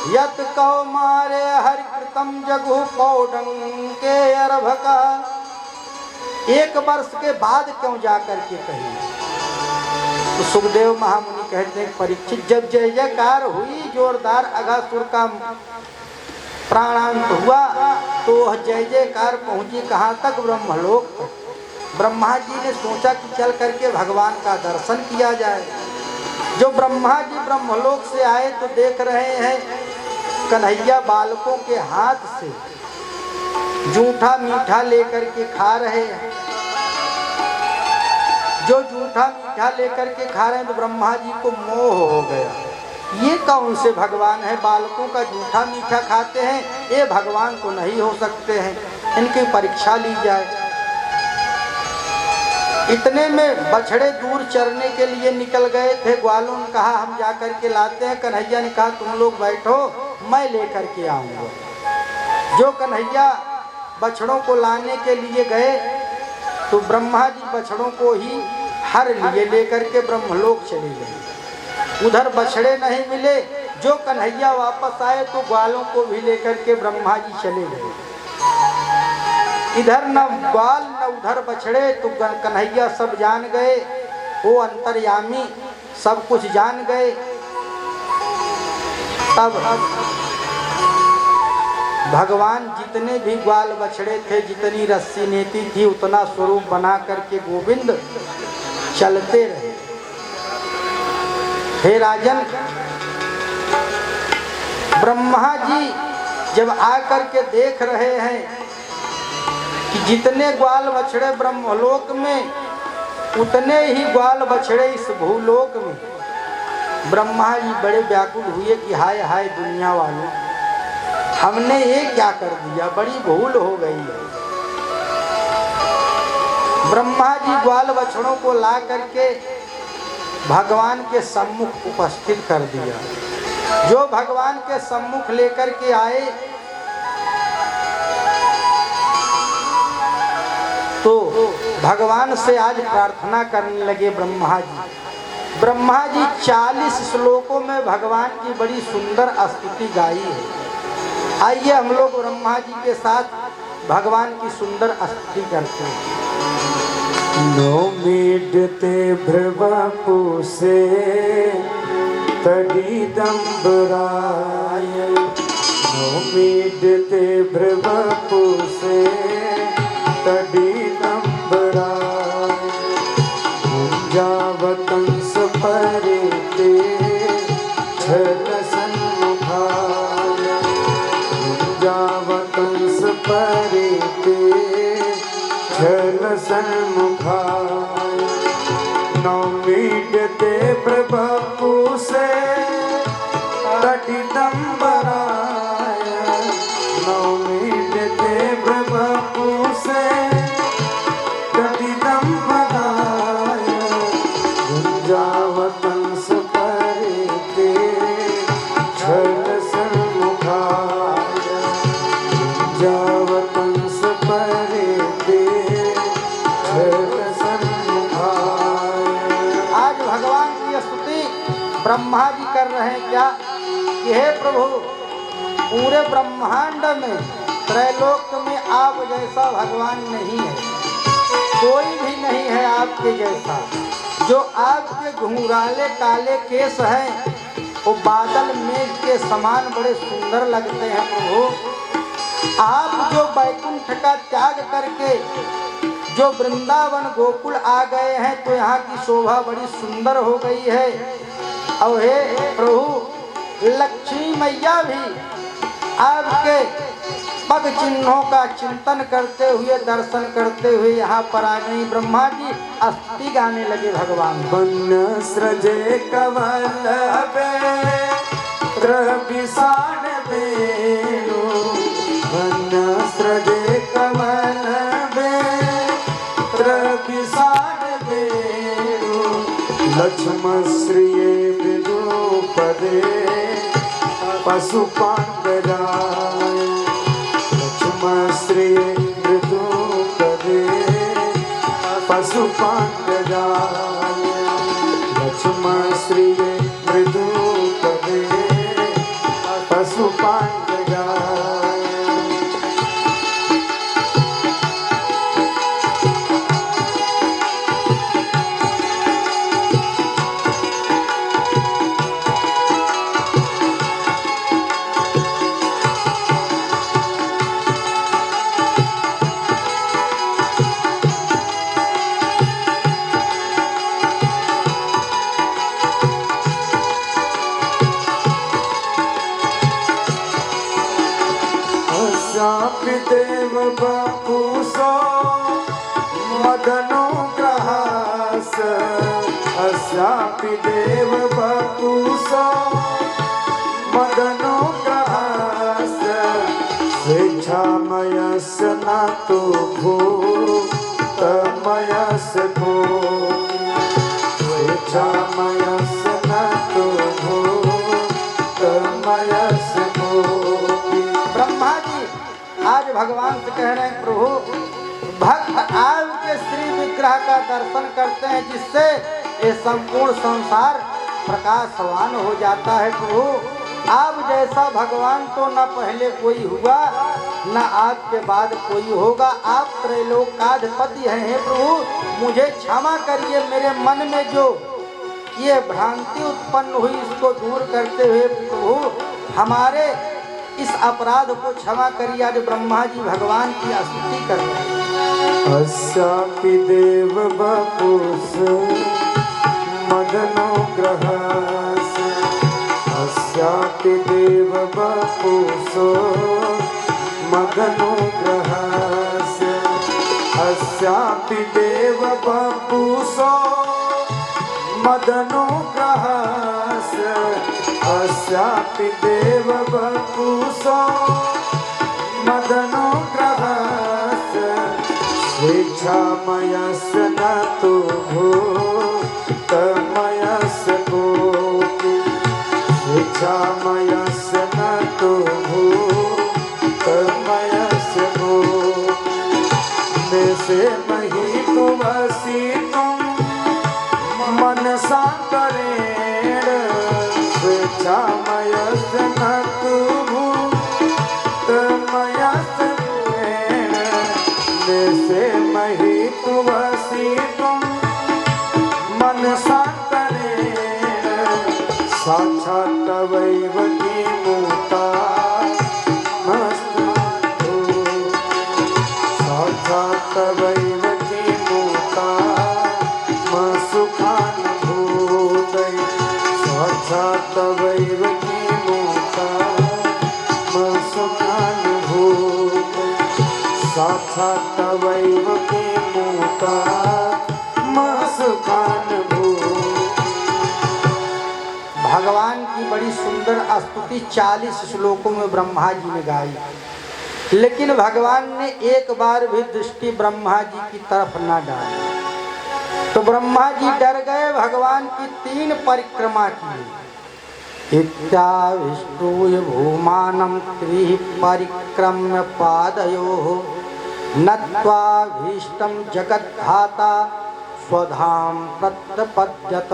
यत कहो मारे हरि कृतम जगु पौडंग के अरभका। 1 वर्ष के बाद क्यों जाकर के कही? तो सुखदेव महामुनि कहते हैं परीक्षित, जब जय जयकार हुई, जोरदार अघासुर का प्राणांत हुआ, तो वह जय जयकार पहुंची कहाँ तक? ब्रह्मलोक तक। ब्रह्मा जी ने सोचा कि चल करके भगवान का दर्शन किया जाए। जो ब्रह्मा जी ब्रह्मलोक से आए तो देख रहे हैं कन्हैया बालकों के हाथ से जूठा मीठा लेकर के खा रहे हैं। जो जूठा मीठा लेकर के खा रहे हैं तो ब्रह्मा जी को मोह हो गया, ये कौन से भगवान है, बालकों का जूठा मीठा खाते हैं, ये भगवान तो नहीं हो सकते हैं, इनकी परीक्षा ली जाए। इतने में बछड़े दूर चरने के लिए निकल गए थे। ग्वालों ने कहा हम जा कर के लाते हैं। कन्हैया ने कहा तुम लोग बैठो, मैं लेकर के आऊँगा। जो कन्हैया बछड़ों को लाने के लिए गए तो ब्रह्मा जी बछड़ों को ही हर लिए लेकर के ब्रह्मलोक चले गए। उधर बछड़े नहीं मिले। जो कन्हैया वापस आए तो ग्वालों को भी लेकर के ब्रह्मा जी चले गए। इधर न ग्वाल न उधर बछड़े, तो कन्हैया सब जान गए, वो अंतर्यामी सब कुछ जान गए। तब भगवान जितने भी ग्वाल बछड़े थे, जितनी रस्सी नेती थी, उतना स्वरूप बना करके गोविंद चलते रहे। हे राजन, ब्रह्मा जी जब आकर के देख रहे हैं कि जितने ग्वाल बछड़े ब्रह्मलोक में, उतने ही ग्वाल बछड़े इस भूलोक में, ब्रह्मा जी बड़े व्याकुल हुए कि हाय हाय दुनिया वालों, हमने ये क्या कर दिया, बड़ी भूल हो गई है। ब्रह्मा जी ग्वाल बछड़ों को ला करके भगवान के सम्मुख उपस्थित कर दिया। जो भगवान के सम्मुख लेकर के आए तो भगवान से आज प्रार्थना करने लगे ब्रह्मा जी। ब्रह्मा जी 40 श्लोकों में भगवान की बड़ी सुंदर स्तुति गाई है। आइए हम लोग ब्रह्मा जी के साथ भगवान की सुंदर स्तुति करते हैं। नौमीडते भ्रवपु से तडिदम्बराय, नौमीडते भ्रवपु से तडिदम्बराय, गुंजावतंस परिते छल सन्मुखाय, गुंजावतंस परिते छल सन्मुखाय, नौमीडते प्रभु से तडिदम्बराय, नौमीडते प्रभु से तडिदम्बराय, गुंजावतंस परिते छल सन्मुखाय, गुंजावतंस परिते छल सन्मुखाय। आज भगवान की स्तुति ब्रह्मा जी कर रहे हैं क्या कि हे प्रभु, पूरे ब्रह्मांड में त्रैलोक में आप जैसा भगवान नहीं है, कोई भी नहीं है आपके जैसा। जो आपके घुंघराले काले केस हैं वो बादल मेघ के समान बड़े सुंदर लगते हैं प्रभु। आप जो बैकुंठ का त्याग करके जो वृंदावन गोकुल आ गए हैं तो यहाँ की शोभा बड़ी सुंदर हो गई है। और हे प्रभु, लक्ष्मी मैया भी आपके पग चिन्हों का चिंतन करते हुए, दर्शन करते हुए यहाँ पर आ गई। ब्रह्मा जी स्तुति गाने लगे भगवान। वन सृजे कवलबे त्रविसाण बेनु, वन सृजे कवलबे त्रविसाण बेनु, लक्ष्मण श्रिये विदुपदे पशुपांडराय, लक्ष्मण श्रिये विदुपदे पशुपांडराय, लक्ष्मण श्रिये विदुपदे पशु बपुसो मदनुग्रहास अस्यापि देव बपुसो मदनुग्रहास स्वेच्छामयस्य न तु भूतमयस्य भूति स्वेच्छामयस्य न तु भूतमयस्य भूति। ब्रह्मा जी आज भगवान से कह रहे हैं प्रभु भक्त आपके श्री विग्रह का दर्शन करते हैं जिससे ये संपूर्ण संसार प्रकाशवान हो जाता है। प्रभु आप जैसा भगवान तो न पहले कोई हुआ न आपके बाद कोई होगा। आप त्रैलोकाधिपति हैं। हे प्रभु मुझे क्षमा करिए, मेरे मन में जो ये भ्रांति उत्पन्न हुई इसको दूर करते हुए प्रभु हमारे इस अपराध को क्षमा करिए। आज ब्रह्मा जी भगवान की स्तुति कर रहे हैं। अस्यापि देव बपुस मदनुग्रहास अस्यापि देव बपुसो मदनुग्रहास अस्यापि देव बपुसो मदनुग्रहास अस्यापि देव बपुसो मदनुग्रहास स्वेच्छामयस्य न तु भूतमयस्य भूति स्वेच्छामयस्य न तु भूतमयस्य भूति से महितुमसि तुम मनसा करेण स्वेच्छामयस्य न तु भूतमयस्य से महितुमसि तुम मनसा करेण साक्षात् तवैव किमुता मस्तु साक्षात् तवैव किमुता सुखानुभूतै साक्षात् तवैव किमुता सुखानुभूतै साक्षात् तवैव किमुता सुखानुभूतै। भगवान की बड़ी सुंदर स्तुति 40 श्लोकों में ब्रह्मा जी ने गाई, लेकिन भगवान ने एक बार भी दृष्टि ब्रह्मा जी की तरफ न डाली। तो ब्रह्मा जी डर गए, भगवान की 3 परिक्रमा की। इत्याविष्टूय भूमानं त्रिः परिक्रम्य पादयोः नत्वाभीष्टं जगद्धाता स्वधाम प्रत्यपद्यत।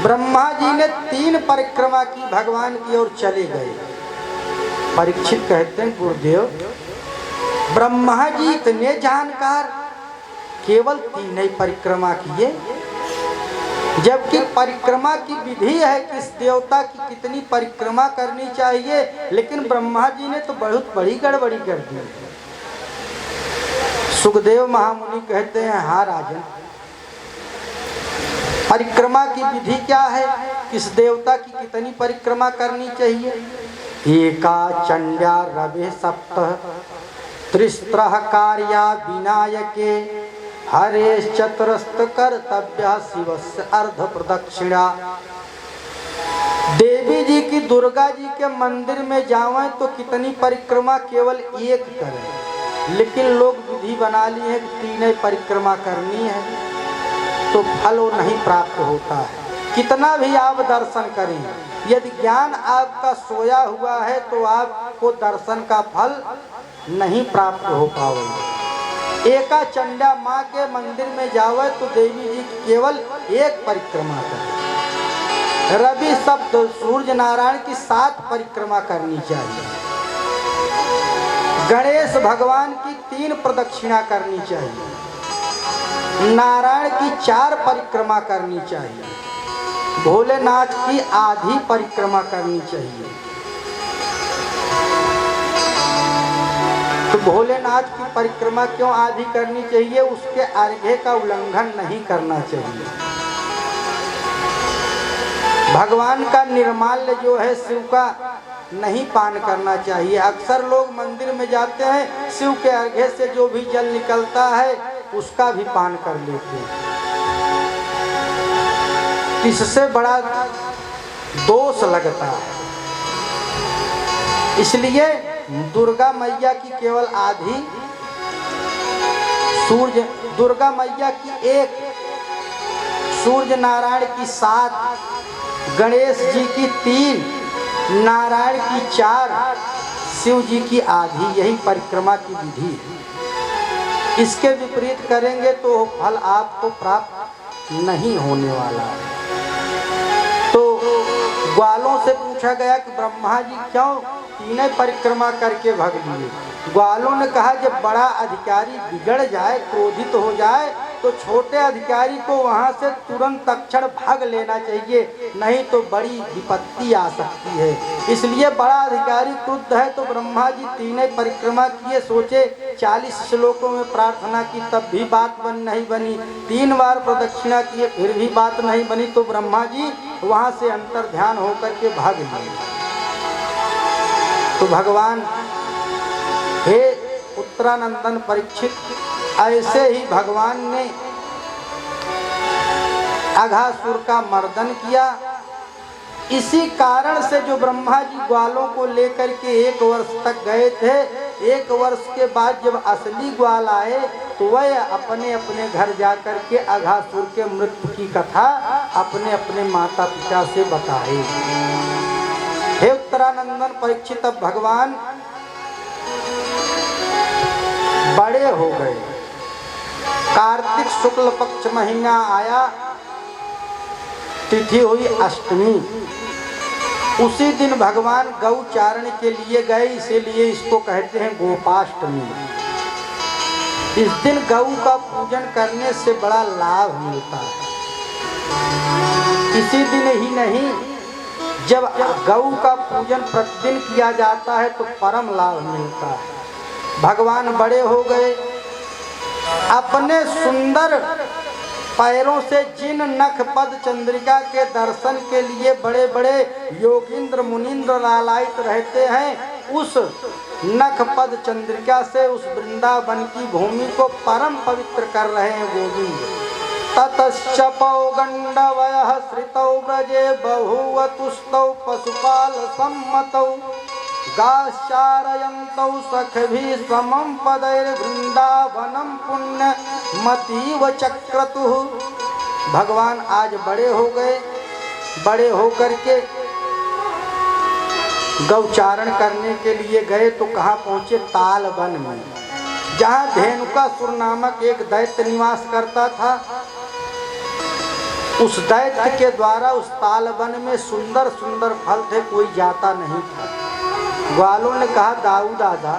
ब्रह्मा जी ने 3 परिक्रमा की, भगवान की ओर चले गए। परीक्षित कहते हैं गुरुदेव ब्रह्मा जी इतने जानकार केवल 3 ही परिक्रमा किए, जबकि परिक्रमा की विधि है किस देवता की कितनी परिक्रमा करनी चाहिए, लेकिन ब्रह्मा जी ने तो बहुत बड़ी गड़बड़ी कर दी। सुखदेव महामुनि कहते हैं हाँ राजन, परिक्रमा की विधि क्या है, किस देवता की कितनी परिक्रमा करनी चाहिए। एका चंड्या रवि सप्तः त्रिस्त्रः कार्या विनायके हरे चतुरस्त कर्तव्य शिवस्य अर्ध प्रदक्षिणा। देवी जी की दुर्गा जी के मंदिर में जावें तो कितनी परिक्रमा केवल 1 करें, लेकिन लोग विधि बना ली है 3 परिक्रमा करनी है, तो फल वो नहीं प्राप्त होता है। कितना भी आप दर्शन करें, यदि ज्ञान आपका सोया हुआ है तो आपको दर्शन का फल नहीं प्राप्त हो पाएगा। एका चंडा माँ के मंदिर में जावे तो देवी जी केवल 1 परिक्रमा करें। रवि सप्त सूर्य नारायण की 7 परिक्रमा करनी चाहिए। गणेश भगवान की 3 प्रदक्षिणा करनी चाहिए। नारायण की 4 परिक्रमा करनी चाहिए। भोलेनाथ की आधी परिक्रमा करनी चाहिए। तो भोलेनाथ की परिक्रमा क्यों आधी करनी चाहिए, उसके अर्घ्य का उल्लंघन नहीं करना चाहिए। भगवान का निर्माल्य जो है शिव का नहीं पान करना चाहिए। अक्सर लोग मंदिर में जाते हैं, शिव के अर्घ्य से जो भी जल निकलता है उसका भी पान कर लेते हैं। इससे बड़ा दोष लगता है। इसलिए दुर्गा मैया की केवल आधी, दुर्गा मैया की एक, सूर्य नारायण की 7, गणेश जी की 3, नारायण की 4, शिव जी की आधी, यही परिक्रमा की विधि है। इसके विपरीत करेंगे तो फल आपको प्राप्त नहीं होने वाला है। तो ग्वालों से पूछा गया कि ब्रह्मा जी क्यों तीनों परिक्रमा करके भाग लिए? ग्वालों ने कहा जब बड़ा अधिकारी बिगड़ जाए, क्रोधित हो जाए, तो छोटे अधिकारी को वहां से तुरंत तत्क्षण भाग लेना चाहिए, नहीं तो बड़ी विपत्ति आ सकती है। इसलिए बड़ा अधिकारी क्रुद्ध है तो ब्रह्मा जी तीनों परिक्रमा किए, सोचे 40 श्लोकों में प्रार्थना की तब भी बात नहीं बनी, 3 बार प्रदक्षिणा किए फिर भी बात नहीं बनी, तो ब्रह्मा जी वहां से अंतर ध्यान होकर के भाग लिए। तो भगवान हे उत्तरानंदन परीक्षित, ऐसे ही भगवान ने अघासुर का मर्दन किया। इसी कारण से जो ब्रह्मा जी ग्वालों को लेकर के 1 वर्ष तक गए थे, 1 वर्ष के बाद जब असली ग्वाल आए तो वह अपने अपने घर जाकर के अघासुर के मृत्यु की कथा अपने अपने माता पिता से बताए। हे उत्तरानंदन परीक्षित, अब भगवान बड़े हो गए। कार्तिक शुक्ल पक्ष महीना आया, तिथि हुई अष्टमी। उसी दिन भगवान गौ चारण के लिए गए, इसीलिए इसको कहते हैं गोपाष्टमी। इस दिन गौ का पूजन करने से बड़ा लाभ मिलता है। इसी दिन ही नहीं, जब गौ का पूजन प्रतिदिन किया जाता है तो परम लाभ मिलता है। भगवान बड़े हो गए, अपने सुंदर पैरों से जिन नख पद चंद्रिका के दर्शन के लिए बड़े बड़े योगींद्र मुनींद्र लालायित रहते हैं, उस नख पद चंद्रिका से उस वृंदावन की भूमि को परम पवित्र कर रहे हैं गोविंद। ततश्च पौगंडवयः श्रितौ ब्रजे बभूवतुस्तौ पशुपाल सम्मतौ गाश्चारयन्तौ सखभिः समं पदैर्वृन्दावनं पुण्यमतीव चक्रतुः। भगवान आज बड़े हो गए, बड़े होकर के गौचारण करने के लिए गए तो कहाँ पहुँचे? तालवन में, जहाँ धेनुकासुर नामक एक दैत्य निवास करता था। उस दैत्य के द्वारा उस तालवन में सुंदर सुंदर फल थे, कोई जाता नहीं था। ग्वालों ने कहा दाऊ दादा,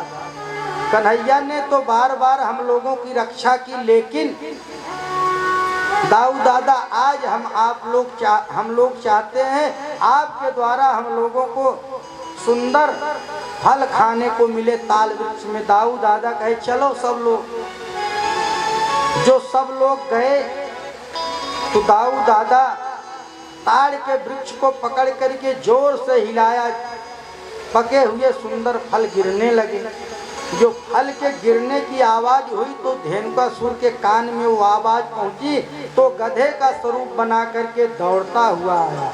कन्हैया ने तो बार बार हम लोगों की रक्षा की, लेकिन दाऊ दादा आज हम लोग चाहते हैं आपके द्वारा हम लोगों को सुंदर फल खाने को मिले ताल वृक्ष में। दाऊ दादा कहे चलो सब लोग। जो सब लोग गए तो दाऊ दादा ताड़ के वृक्ष को पकड़ करके जोर से हिलाया, पके हुए सुंदर फल गिरने लगे। जो फल के गिरने की आवाज हुई तो धेनुकासुर के कान में वो आवाज पहुंची, तो गधे का स्वरूप बना करके दौड़ता हुआ आया।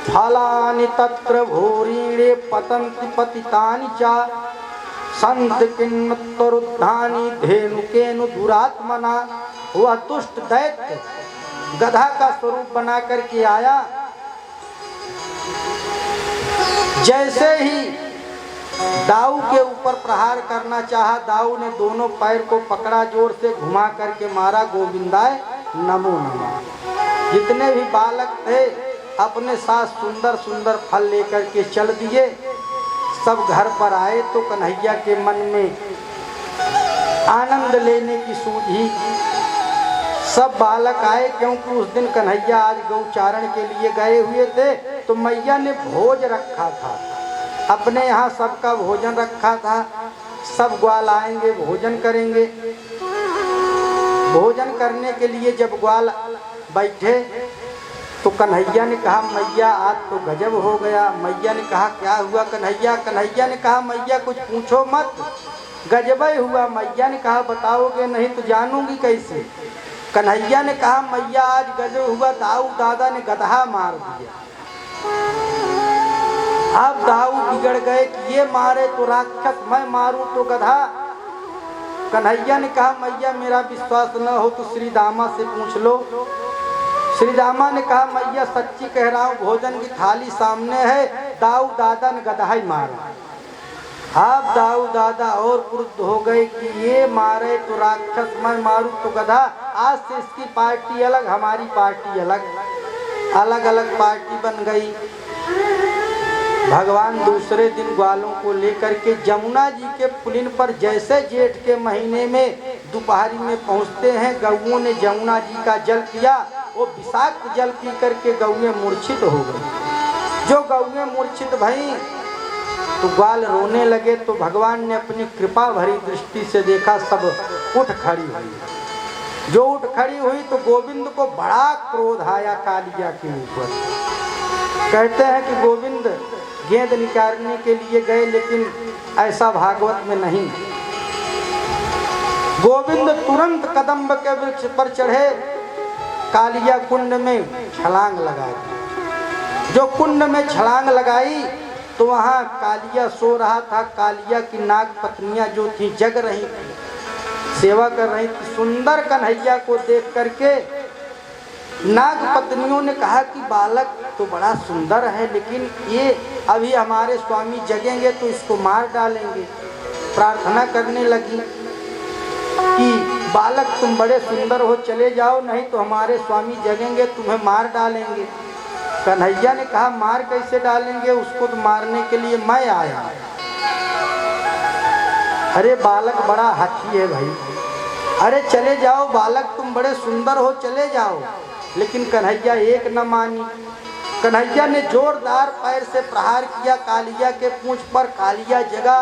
फलानि तत्र भूरिणे पतन्ति पतितानि च संत किन्मत्तरुद्धानि धेनुकेनु दुरात्मना। वह दुष्ट दैत्य गधा का स्वरूप बना करके आया। जैसे ही दाऊ के ऊपर प्रहार करना चाहा, दाऊ ने दोनों पैर को पकड़ा, जोर से घुमा करके मारा, गोविंदाय नमो नमः। जितने भी बालक थे अपने साथ सुंदर सुंदर फल लेकर के चल दिए। सब घर पर आए तो कन्हैया के मन में आनंद लेने की सूझी। सब बालक आए, क्योंकि उस दिन कन्हैया आज गौचारण के लिए गए हुए थे, तो मैया ने भोज रखा था, अपने यहाँ सबका भोजन रखा था। सब ग्वाल आएंगे, भोजन करेंगे। भोजन करने के लिए जब ग्वाल बैठे तो कन्हैया ने कहा मैया आज तो गजब हो गया। मैया ने कहा क्या हुआ कन्हैया? कन्हैया ने कहा मैया कुछ पूछो मत, गजब ही हुआ। मैया ने कहा बताओगे नहीं तो जानूंगी कैसे? कन्हैया ने कहा मैया आज गजब हुआ, दाऊ दादा ने गधा मार दिया। अब दाऊ बिगड़ गए कि ये मारे तो राक्षस, मैं मारूं तो गधा। कन्हैया ने कहा मैया मेरा विश्वास न हो तो श्री दामा से पूछ लो। श्री दामा ने कहा मैया सच्ची कह रहा हूँ, भोजन की थाली सामने है, दाऊ दादा ने गधा ही मारा। अब दाऊ दादा और क्रुद्ध हो गए कि ये मारे तो राक्षस, मैं मारूं तो गधा। आज से इसकी पार्टी अलग, हमारी पार्टी अलग, अलग अलग पार्टी बन गई। भगवान दूसरे दिन ग्वालों को लेकर के जमुना जी के पुलिन पर जैसे जेठ के महीने में दोपहरी में पहुंचते हैं, गौओं ने जमुना जी का जल पिया। वो विषाक्त जल पी करके गौएं मूर्छित हो गई। जो गौएं मूर्छित भई तो ग्वाल रोने लगे। तो भगवान ने अपनी कृपा भरी दृष्टि से देखा, सब उठ खड़ी हुई। जो उठ खड़ी हुई तो गोविंद को बड़ा क्रोध आया कालिया के ऊपर। कहते हैं कि गोविंद गेंद निकालने के लिए गए, लेकिन ऐसा भागवत में नहीं। गोविंद तुरंत कदम्ब के वृक्ष पर चढ़े, कालिया कुंड में छलांग लगाई। जो कुंड में छलांग लगाई तो वहाँ कालिया सो रहा था। कालिया की नाग पत्नियां जो थी जग रही थी, सेवा कर रही थी। सुंदर कन्हैया को देख करके नाग पत्नियों ने कहा कि बालक तो बड़ा सुंदर है, लेकिन ये अभी हमारे स्वामी जगेंगे तो इसको मार डालेंगे। प्रार्थना करने लगी कि बालक तुम बड़े सुंदर हो, चले जाओ, नहीं तो हमारे स्वामी जगेंगे तुम्हें मार डालेंगे। कन्हैया ने कहा मार कैसे डालेंगे, उसको तो मारने के लिए मैं आया। अरे बालक बड़ा हाथी है भाई, अरे चले जाओ बालक, तुम बड़े सुंदर हो, चले जाओ। लेकिन कन्हैया एक न मानी। कन्हैया ने जोरदार पैर से प्रहार किया कालिया के पूंछ पर। कालिया जगा,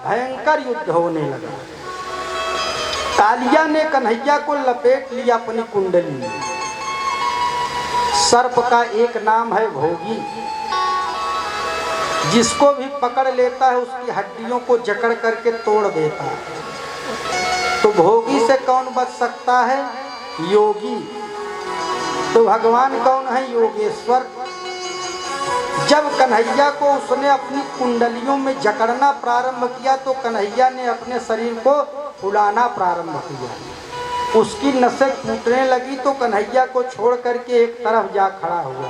भयंकर युद्ध होने लगा। कालिया ने कन्हैया को लपेट लिया अपनी कुंडली में। सर्प का एक नाम है भोगी, जिसको भी पकड़ लेता है उसकी हड्डियों को जकड़ करके तोड़ देता है। तो भोगी से कौन बच सकता है? योगी। तो भगवान कौन है? योगेश्वर। जब कन्हैया को उसने अपनी कुंडलियों में जकड़ना प्रारंभ किया तो कन्हैया ने अपने शरीर को फुलाना प्रारंभ किया। उसकी नसें टूटने लगी तो कन्हैया को छोड़ करके एक तरफ जा खड़ा हुआ।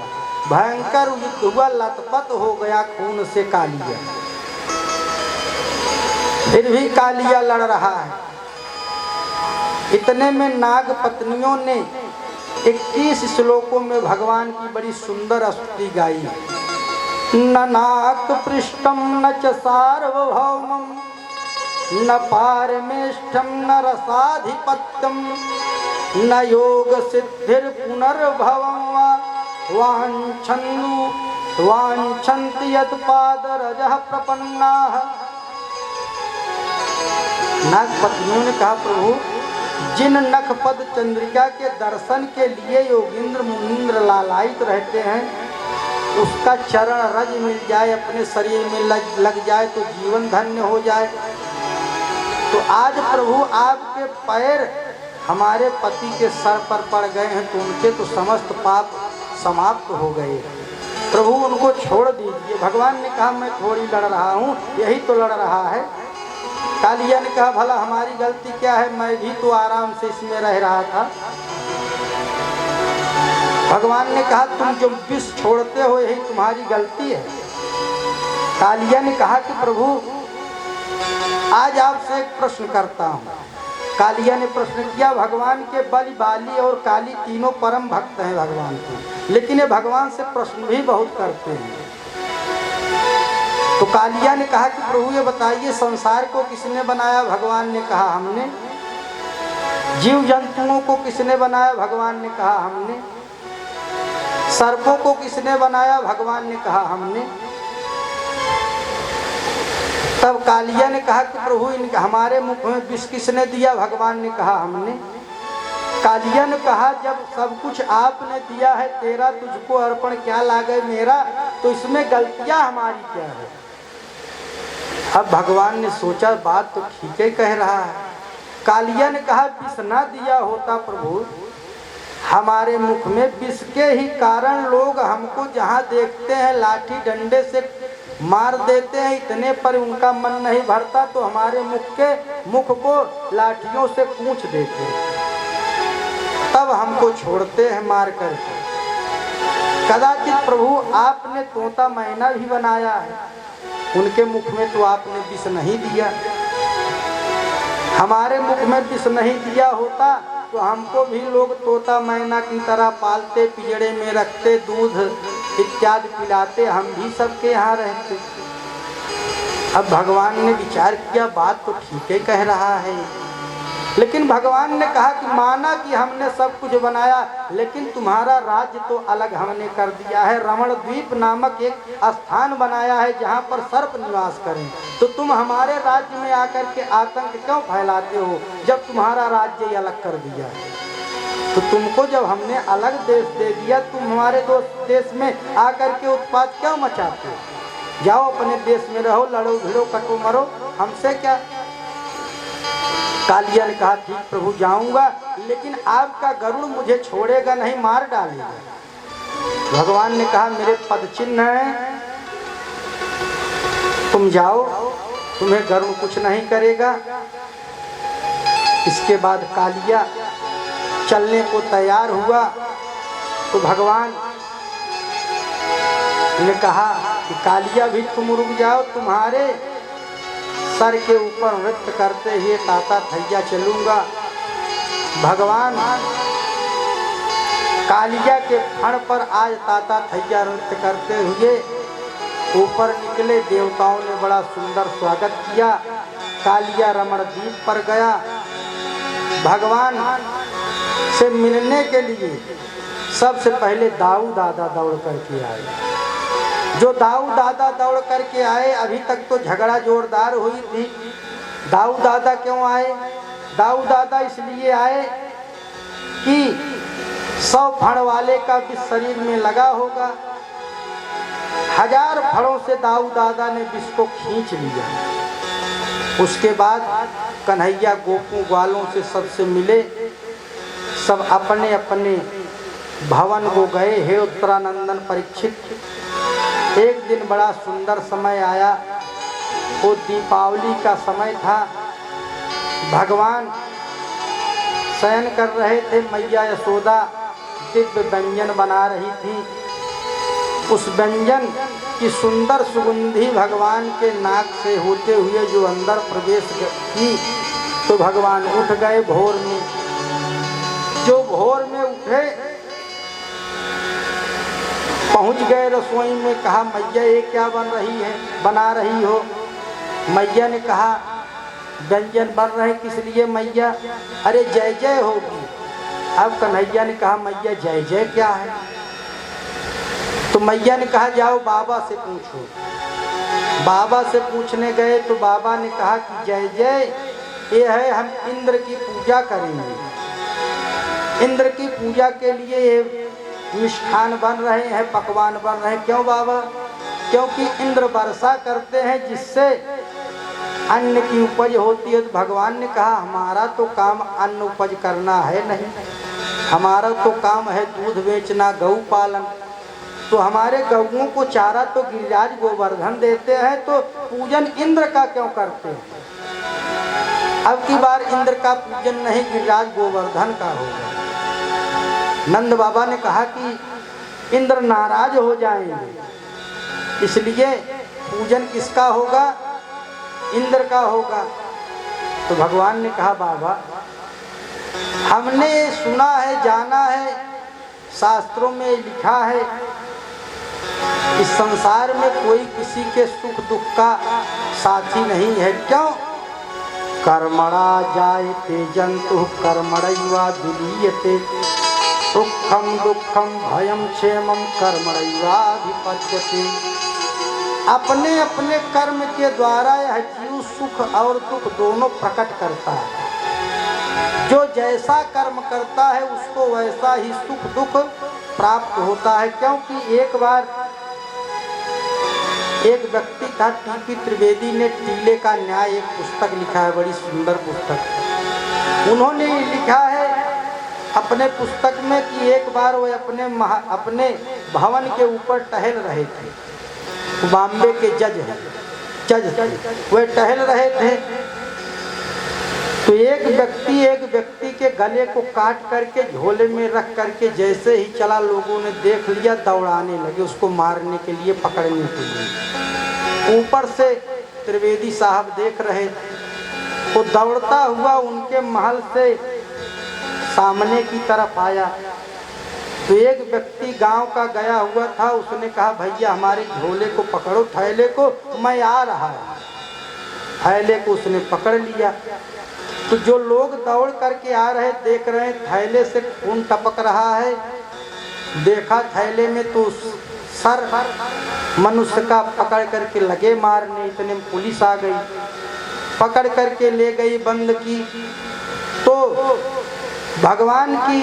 भयंकर युद्ध हुआ, लथपथ हो गया खून से कालिया। फिर भी कालिया लड़ रहा है। इतने में नाग पत्नियों ने 21 श्लोकों में भगवान की बड़ी सुंदर स्तुति गाई। न नाक पृष्ठम न च सार्वभौमम न पारमेष्ठम न रसाधिपत्यम न योग सिद्धिर पुनर्भवम वांछन्ति यत् पादरजः प्रपन्नाः। नाग पत्नियों ने कहा प्रभु, जिन नखपद चंद्रिका के दर्शन के लिए योगींद्र मुनींद्र लालायित रहते हैं, उसका चरण रज मिल जाए, अपने शरीर में लग जाए तो जीवन धन्य हो जाए। तो आज प्रभु आपके पैर हमारे पति के सर पर पड़ गए हैं तो उनके तो समस्त पाप समाप्त हो गए। प्रभु उनको छोड़ दीजिए। भगवान ने कहा मैं थोड़ी लड़ रहा हूँ, यही तो लड़ रहा है। कालिया ने कहा भला हमारी गलती क्या है, मैं भी तो आराम से इसमें रह रहा था। भगवान ने कहा तुम जो विष छोड़ते हो यही तुम्हारी गलती है। कालिया ने कहा कि प्रभु आज आपसे एक प्रश्न करता हूँ। कालिया ने प्रश्न किया। भगवान के बलि, बाली और काली तीनों परम भक्त हैं भगवान के, लेकिन ये भगवान से प्रश्न भी बहुत करते हैं। तो कालिया ने कहा कि प्रभु ये बताइए संसार को किसने बनाया? भगवान ने कहा हमने। जीव जंतुओं को किसने बनाया? भगवान ने कहा हमने। सर्पों को किसने बनाया? भगवान ने कहा हमने। तब कालिया ने कहा कि प्रभु हमारे मुख में विष किसने दिया? भगवान ने कहा हमने। कालिया ने कहा जब सब कुछ आपने दिया है तेरा तुझको अर्पण क्या लागे मेरा, तो इसमें गलतियां हमारी क्या है। अब भगवान ने सोचा बात तो ठीक ही कह रहा है। कालिया ने कहा विष ना दिया होता प्रभु, हमारे मुख में विष के ही कारण लोग हमको जहाँ देखते हैं लाठी डंडे से मार देते हैं, इतने पर उनका मन नहीं भरता तो हमारे मुख को लाठियों से कूच देते हैं, तब हमको छोड़ते हैं मार करके। कदाचित प्रभु आपने तोता मैना भी बनाया है, उनके मुख में तो आपने विष नहीं दिया, हमारे मुख में विष नहीं दिया होता तो हमको भी लोग तोता मैना की तरह पालते, पिंजड़े में रखते, दूध इत्यादि पिलाते, हम भी सबके यहाँ रहते। अब भगवान ने विचार किया बात तो ठीक ही कह रहा है, लेकिन भगवान ने कहा कि माना कि हमने सब कुछ बनाया, लेकिन तुम्हारा राज्य तो अलग हमने कर दिया है। रमण द्वीप नामक एक स्थान बनाया है जहाँ पर सर्प निवास करें, तो तुम हमारे राज्य में आकर के आतंक क्यों फैलाते हो जब तुम्हारा राज्य ही अलग कर दिया है। तो तुमको जब हमने अलग देश दे दिया, तुम हमारे देश में आकर के उत्पात क्यों मचाते हो। जाओ अपने देश में रहो, लड़ो भिड़ो कटो मरो, हमसे क्या। कालिया ने कहा ठीक प्रभु जाऊंगा, लेकिन आपका गरुड़ मुझे छोड़ेगा नहीं, मार डालेगा। भगवान ने कहा मेरे पद चिन्ह है, तुम जाओ, तुम्हें गरुड़ कुछ नहीं करेगा। इसके बाद कालिया चलने को तैयार हुआ तो भगवान ने कहा कि कालिया भी तुम रुक जाओ, तुम्हारे सर के ऊपर नृत्य करते हुए ताता थैया चलूंगा। भगवान कालिया के फण पर आज ताता थैया नृत्य करते हुए ऊपर निकले। देवताओं ने बड़ा सुंदर स्वागत किया। कालिया रमण द्वीप पर गया, भगवान से मिलने के लिए सबसे पहले दाऊ दादा दौड़ करके आए। जो दाऊ दादा दौड़ करके आए, अभी तक तो झगड़ा जोरदार हुई थी। दाऊ दादा क्यों आए? दाऊ दादा इसलिए आए कि 100 फण वाले का विष शरीर में लगा होगा। 1000 फणों से दाऊ दादा ने विष को खींच लिया। उसके बाद कन्हैया गोपों ग्वालों से सबसे मिले, सब अपने अपने भवन को गए। हे उत्तरानंदन परीक्षित, एक दिन बड़ा सुंदर समय आया, वो दीपावली का समय था। भगवान शयन कर रहे थे, मैया यशोदा दिव्य व्यंजन बना रही थी। उस व्यंजन की सुंदर सुगंधी भगवान के नाक से होते हुए जो अंदर प्रवेश की, तो भगवान उठ गए भोर में। जो भोर में उठे, पहुंच गए रसोई में, कहा मैया ये क्या बना रही हो। मैया ने कहा व्यंजन बन रहे किस लिए मैया? अरे जय जय होगी। अब कन्हैया ने कहा मैया जय जय क्या है? तो मैया ने कहा जाओ बाबा से पूछो। बाबा से पूछने गए तो बाबा ने कहा कि जय जय ये है, हम इंद्र की पूजा करेंगे। इंद्र की पूजा के लिए मिष्ठान बन रहे हैं, पकवान बन रहे हैं। क्यों बाबा? क्योंकि इंद्र वर्षा करते हैं जिससे अन्न की उपज होती है। तो भगवान ने कहा हमारा तो काम अन्न उपज करना है नहीं, हमारा तो काम है दूध बेचना, गौ पालन। तो हमारे गौओं को चारा तो गिरिराज गोवर्धन देते हैं, तो पूजन इंद्र का क्यों करते हैं? अब की बार इंद्र का पूजन नहीं, गिरिराज गोवर्धन का होगा। नंद बाबा ने कहा कि इंद्र नाराज हो जाएंगे, इसलिए पूजन किसका होगा? इंद्र का होगा। तो भगवान ने कहा बाबा हमने सुना है, जाना है, शास्त्रों में लिखा है, इस संसार में कोई किसी के सुख दुख का साथी नहीं है। क्यों? कर्मणा जायते जंतु कर्मणैवा विलीयते, सुखम दुखम भयम क्षेमम कर्मणैवाधिपत्यते। अपने अपने कर्म के द्वारा यह जीव सुख और दुख दोनों प्रकट करता है। जो जैसा कर्म करता है उसको वैसा ही सुख दुख प्राप्त होता है। क्योंकि एक बार एक व्यक्ति था, टीपी त्रिवेदी ने टीले का न्याय एक पुस्तक लिखा है, बड़ी सुंदर पुस्तक। उन्होंने लिखा है अपने पुस्तक में कि एक बार वो अपने भवन के ऊपर टहल रहे थे। बॉम्बे के जज वे टहल रहे थे तो एक व्यक्ति के गले को काट करके झोले में रख करके जैसे ही चला, लोगों ने देख लिया, दौड़ाने लगे उसको मारने के लिए, पकड़ने के लिए। ऊपर से त्रिवेदी साहब देख रहे थे। वो दौड़ता हुआ उनके महल से सामने की तरफ आया तो एक व्यक्ति गांव का गया हुआ था, उसने कहा भैया हमारे झोले को पकड़ो, थैले को, मैं आ रहा हूं। थैले को उसने पकड़ लिया तो जो लोग दौड़ करके आ रहे देख रहे हैं थैले से खून टपक रहा है। देखा थैले में तो सर मनुष्य का, पकड़ करके लगे मारने। इतने में पुलिस आ गई, पकड़ करके ले गई, बंद की। तो भगवान की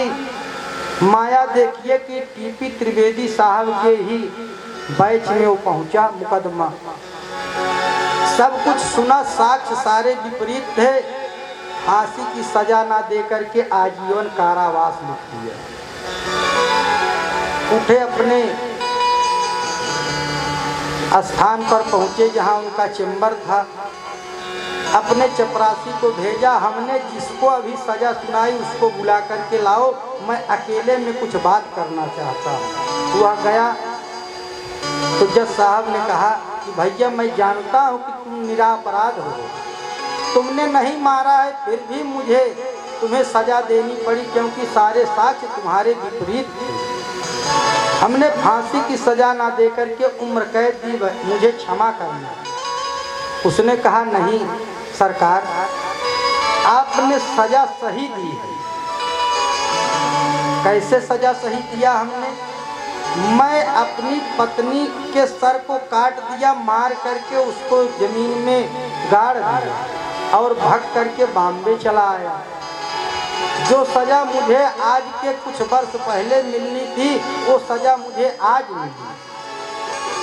माया देखिए कि टीपी त्रिवेदी साहब के ही बैच में वो पहुंचा मुकदमा। सब कुछ सुना, साक्ष्य सारे विपरीत थे। फांसी की सजा ना दे करके आजीवन कारावास लिख दिया। उठे अपने स्थान पर पहुंचे जहां उनका चेंबर था। अपने चपरासी को भेजा, हमने जिसको अभी सजा सुनाई उसको बुला करके लाओ, मैं अकेले में कुछ बात करना चाहता हूँ। वह गया तो जज साहब ने कहा कि भैया मैं जानता हूँ कि तुम निरपराध हो, तुमने नहीं मारा है, फिर भी मुझे तुम्हें सजा देनी पड़ी क्योंकि सारे साक्ष्य तुम्हारे विपरीत थे। हमने फांसी की सजा ना दे करके उम्र कैद दी, मुझे क्षमा करना। उसने कहा नहीं सरकार, आपने सजा सही दी है। कैसे सजा सही दिया हमने? मैं अपनी पत्नी के सर को काट दिया, मार करके उसको जमीन में गाड़ दिया और भाग करके बॉम्बे चला आया। जो सजा मुझे आज के कुछ वर्ष पहले मिलनी थी वो सजा मुझे आज मिली।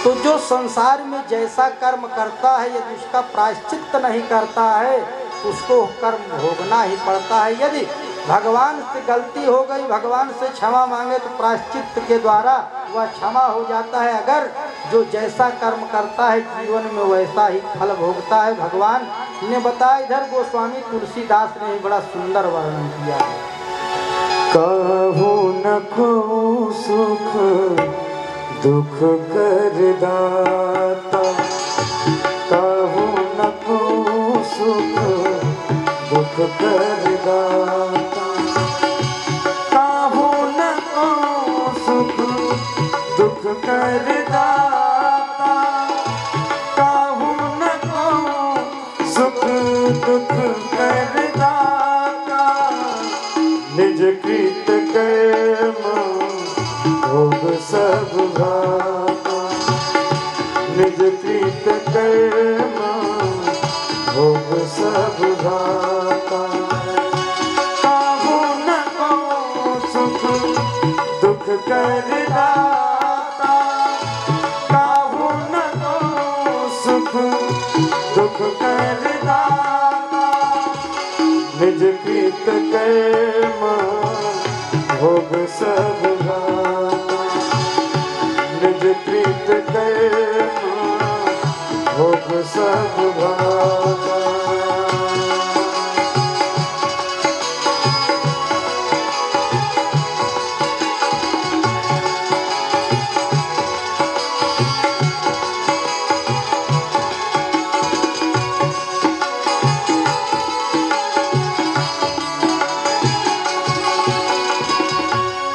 तो जो संसार में जैसा कर्म करता है यदि उसका प्रायश्चित नहीं करता है उसको कर्म भोगना ही पड़ता है। यदि भगवान से गलती हो गई, भगवान से क्षमा मांगे तो प्रायश्चित के द्वारा वह क्षमा हो जाता है। अगर जो जैसा कर्म करता है जीवन में वैसा ही फल भोगता है। भगवान ने बताया, इधर गोस्वामी तुलसीदास ने बड़ा सुंदर वर्णन किया है। कहू न को सुख दुख कर दाता, कहू न को सुख दुख कर दाता, कहू न को सुख दुख कर दाता, कहू न को सुख दुख कर दाता, निज कृत कर्म भोग सब भाता, निज कृत कर्म भोग सब भाता, कहू न को सुख दुख कर दाता, कहू न को सुख दुख कर दाता, निज कृत कर्म भोग सब भाता, निज कृत कर्म भोग सब भाता।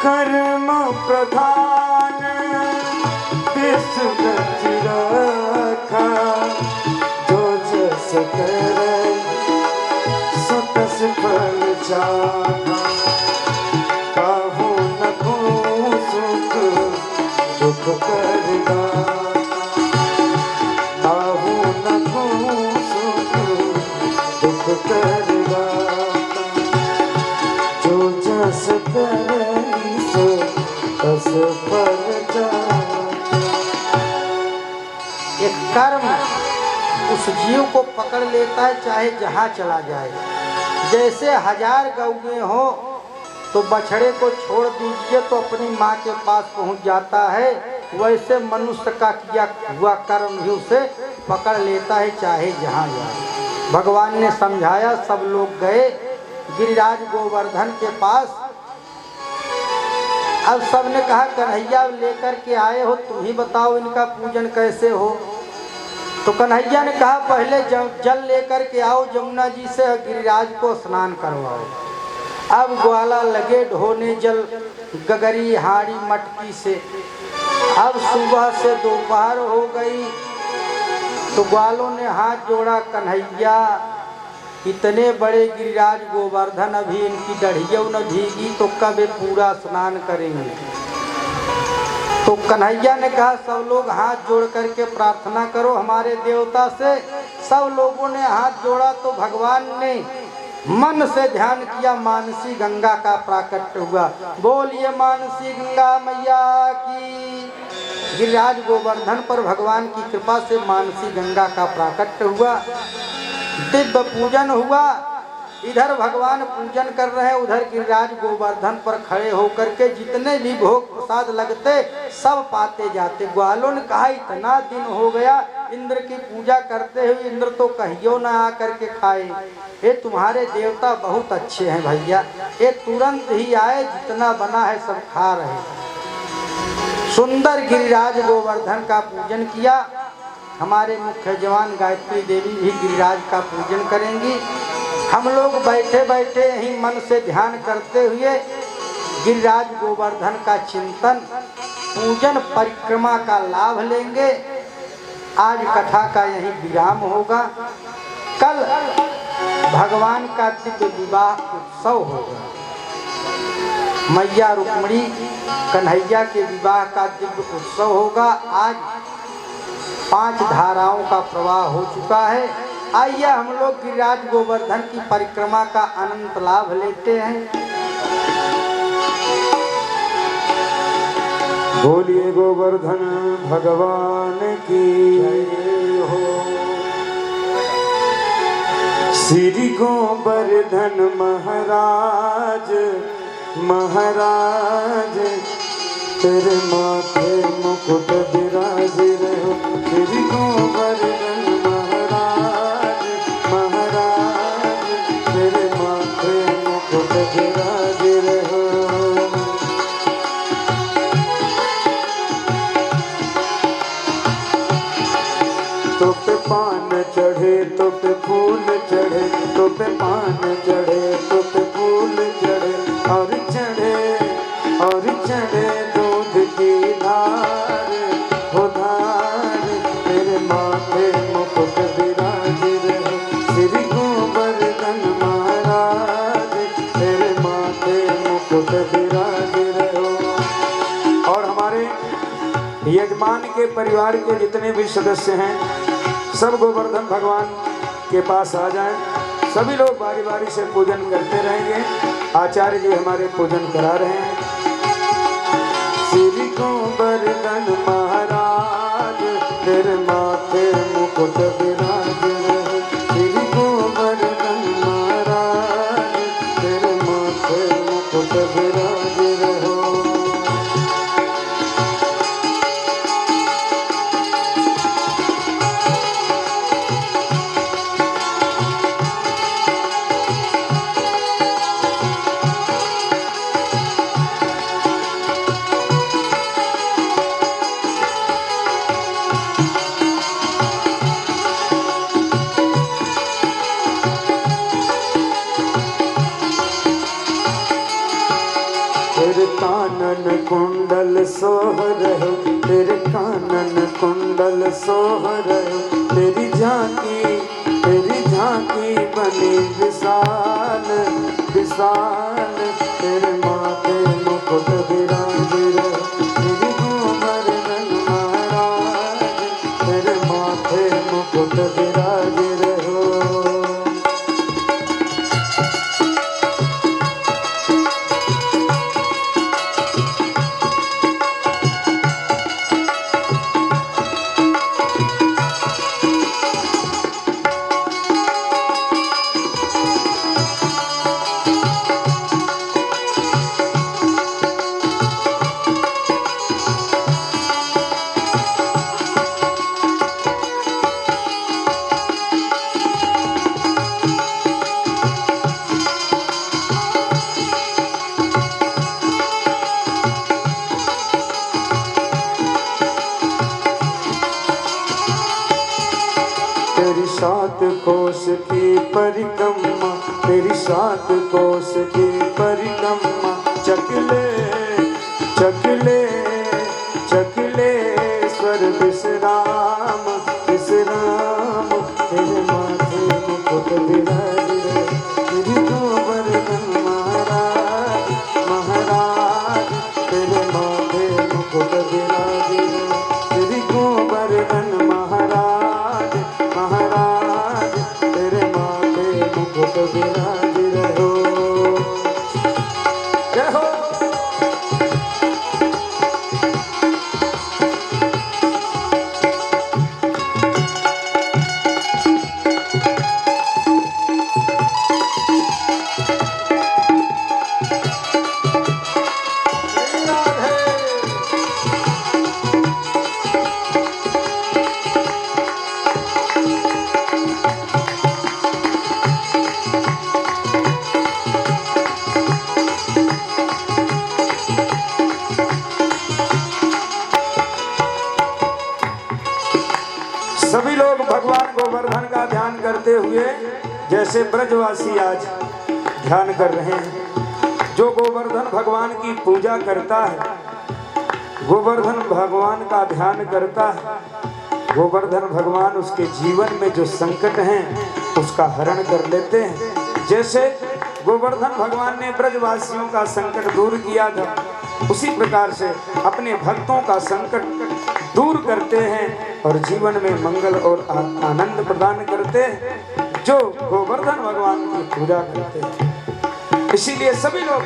कर्म प्रधान देश रच रखा, जो जस करे सो तस फल चाखा, कहू न को सुख दुख कर दाता, कहू न को सुख दुख कर दाता, पर जाता। एक कर्म उस जीव को पकड़ लेता है, चाहे जहाँ चला जाए। जैसे 1000 गौएं हो तो बछड़े को छोड़ दीजिए तो अपनी माँ के पास पहुँच जाता है, वैसे मनुष्य का किया हुआ कर्म भी उसे पकड़ लेता है, चाहे जहाँ जाए। भगवान ने समझाया, सब लोग गए गिरिराज गोवर्धन के पास। अब सबने कहा, कन्हैया लेकर के आए हो, तुम ही बताओ इनका पूजन कैसे हो। तो कन्हैया ने कहा, पहले जल लेकर के आओ जमुना जी से, गिरिराज को स्नान करवाओ। अब ग्वाला लगे ढोने जल गगरी हाड़ी मटकी से। अब सुबह से दोपहर हो गई तो ग्वालों ने हाथ जोड़ा, कन्हैया इतने बड़े गिरिराज गोवर्धन, अभी इनकी डढ़ियों न भीगी तो कब ये पूरा स्नान करेंगे। तो कन्हैया ने कहा, सब लोग हाथ जोड़ करके प्रार्थना करो हमारे देवता से। सब लोगों ने हाथ जोड़ा तो भगवान ने मन से ध्यान किया, मानसी गंगा का प्राकट्य हुआ। बोलिए मानसी गंगा मैया की। गिरिराज गोवर्धन पर भगवान की कृपा से मानसी गंगा का प्राकट्य हुआ, दिव्य पूजन हुआ। इधर भगवान पूजन कर रहे हैं, उधर गिरिराज गोवर्धन पर खड़े होकर के जितने भी भोग प्रसाद लगते सब पाते जाते। ग्वालों ने कहा, इतना दिन हो गया इंद्र की पूजा करते हुए, इंद्र तो कहियो ना आकर के खाए। ये तुम्हारे देवता बहुत अच्छे हैं भैया, ये तुरंत ही आए, जितना बना है सब खा रहे। सुंदर गिरिराज गोवर्धन का पूजन किया। हमारे मुख्य जवान गायत्री देवी भी गिरिराज का पूजन करेंगी। हम लोग बैठे बैठे ही मन से ध्यान करते हुए गिरिराज गोवर्धन का चिंतन, पूजन, परिक्रमा का लाभ लेंगे। आज कथा का यही विराम होगा। कल भगवान का दिव्य विवाह उत्सव होगा। मैया रुक्मिणी कन्हैया के विवाह का दिव्य उत्सव होगा। आज 5 धाराओं का प्रवाह हो चुका है। आइए हम लोग गिरिराज गोवर्धन की परिक्रमा का अनंत लाभ लेते हैं। बोलिए गोवर्धन भगवान की जय हो। श्री गोवर्धन महाराज महाराज, तेरे माथे मुकुट विराज रहो। श्री गोवर्धन महाराज महाराज, तेरे माथे मुकुट विराज रहो। तो पे पान चढ़े तो पे फूल चढ़े, तो पे पान चढ़े तो पे फूल चढ़े, और चढ़े दूध की धार हो धार, तेरे माथे मुकुट विराज रहे। श्री गोवर्धन महाराज, तेरे माथे मुकुट विराज रहो। और हमारे यजमान के परिवार के जितने भी सदस्य हैं सब गोवर्धन भगवान के पास आ जाएं। सभी लोग बारी बारी से पूजन करते रहेंगे। आचार्य जी हमारे पूजन करा रहे हैं। श्री गोवर्धन महाराज, तेरे माथे मुकुट विराज रहे। श्री गोवर्धन महाराज, तेरे माथे मुकुट विराज रहो। तेरे कानन कुंडल सोह रहो, तेरे कानन कुंडल सोह रहो। तेरी झांकी बनी विशाल विशाल, तेरे माथे मुकुट विराज रहो। श्री गोवर्धन महाराज, तेरे माथे मुकुट विराज रहो। सात कोस की परिक्रमा, तेरी सात कोस की परिक्रमा, चकले चकले चकले स्वर विश्राम विश्राम, तेरे माथे मुकुट विराज श्री गोवर्धन महाराज महाराज, तेरे माथे मुकुट विराज श्री गोवर्धन महाराज महाराज, तेरे माथे मुकुट विराज रहो रहो। सभी लोग भगवान गोवर्धन का ध्यान करते हुए जैसे ब्रजवासी आज ध्यान कर रहे हैं। जो गोवर्धन भगवान की पूजा करता है, गोवर्धन भगवान का ध्यान करता है, गोवर्धन भगवान उसके जीवन में जो संकट हैं उसका हरण कर लेते हैं। जैसे गोवर्धन भगवान ने ब्रजवासियों का संकट दूर किया था, उसी प्रकार से अपने भक्तों का संकट दूर करते हैं और जीवन में मंगल और आनंद प्रदान करते हैं जो गोवर्धन भगवान की पूजा करते हैं। इसीलिए सभी लोग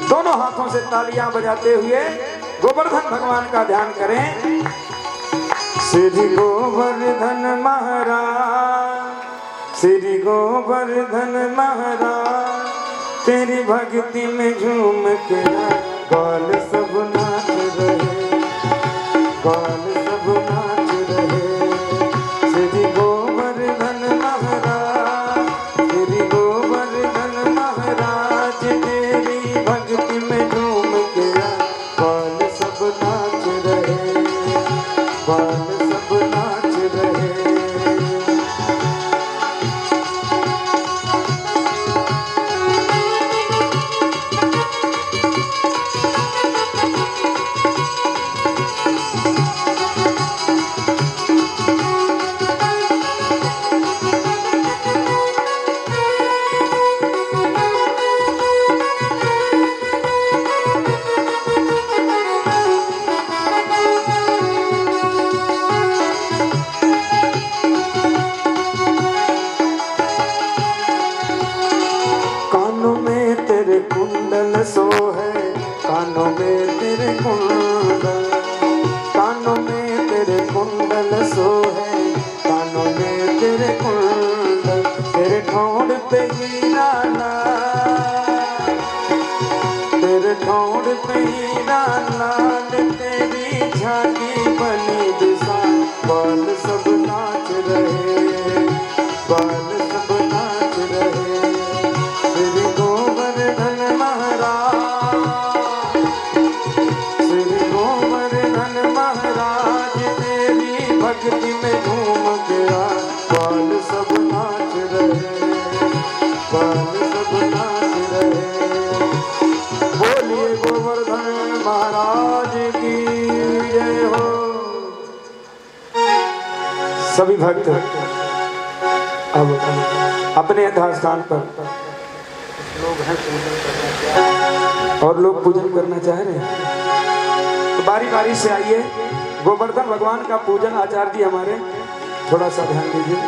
दोनों हाथों से तालियां बजाते हुए गोवर्धन भगवान का ध्यान करें। श्री गोवर्धन महाराज, श्री गोवर्धन महाराज, तेरी भक्ति में झूम के गाल सब नाच रहे, गाल सब नाच रहे। श्री गोवर्धन महाराज, श्री गोवर्धन महाराज, तेरी भक्ति में झूम के गाल सब नाच रहे, गाल सब नाच रहे। कानों में तेरे कुंडल सोहे, कानों में तेरे कुंडल, कानों में तेरे कुंडल सोहे, कानों में तेरे कुंडल, तेरे ठोड़ पे हीरा लाल, तेरे ठोड़ पे हीरा लाल, तेरी झांकी बनी दिशा, बाल सब नाच रहे, बाल सब नाच रहे। श्री गोवर्धन महाराज, श्री गोवर्धन महाराज, तेरी भक्ति में झूम गया, बाल सब नाच रहे, बाल सब नाच रहे। बोलिए गोवर्धन महाराज की जय हो। सभी भक्त अब अपने यथास्थान पर लोग हैं पूजन करना और लोग पूजन करना चाह रहे हैं, तो बारी बारी से आइए। गोवर्धन भगवान का पूजन आचार्य जी हमारे थोड़ा सा ध्यान दीजिए।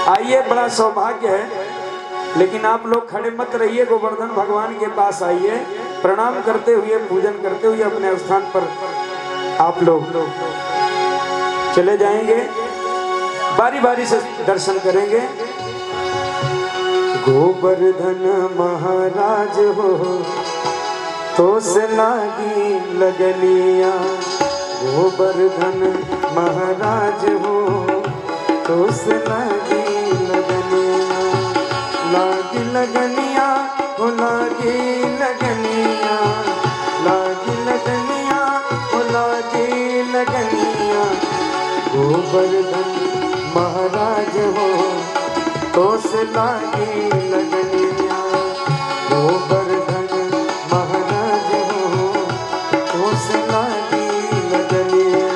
आइए, बड़ा सौभाग्य है, लेकिन आप लोग खड़े मत रहिए, गोवर्धन भगवान के पास आइए, प्रणाम करते हुए पूजन करते हुए अपने स्थान पर आप लोग चले जाएंगे, बारी बारी से दर्शन करेंगे। गोवर्धन महाराज हो तो से लागी लगनिया, गोवर्धन महाराज हो तो से लागी लगनिया, लागी लगनिया हो लागी लगनिया, लागी लगनिया हो लागी लगनिया। गोवर्धन महाराज हो तो से लागी लगनिया गोवर्धन महाराज हो तो से लागी लगनिया।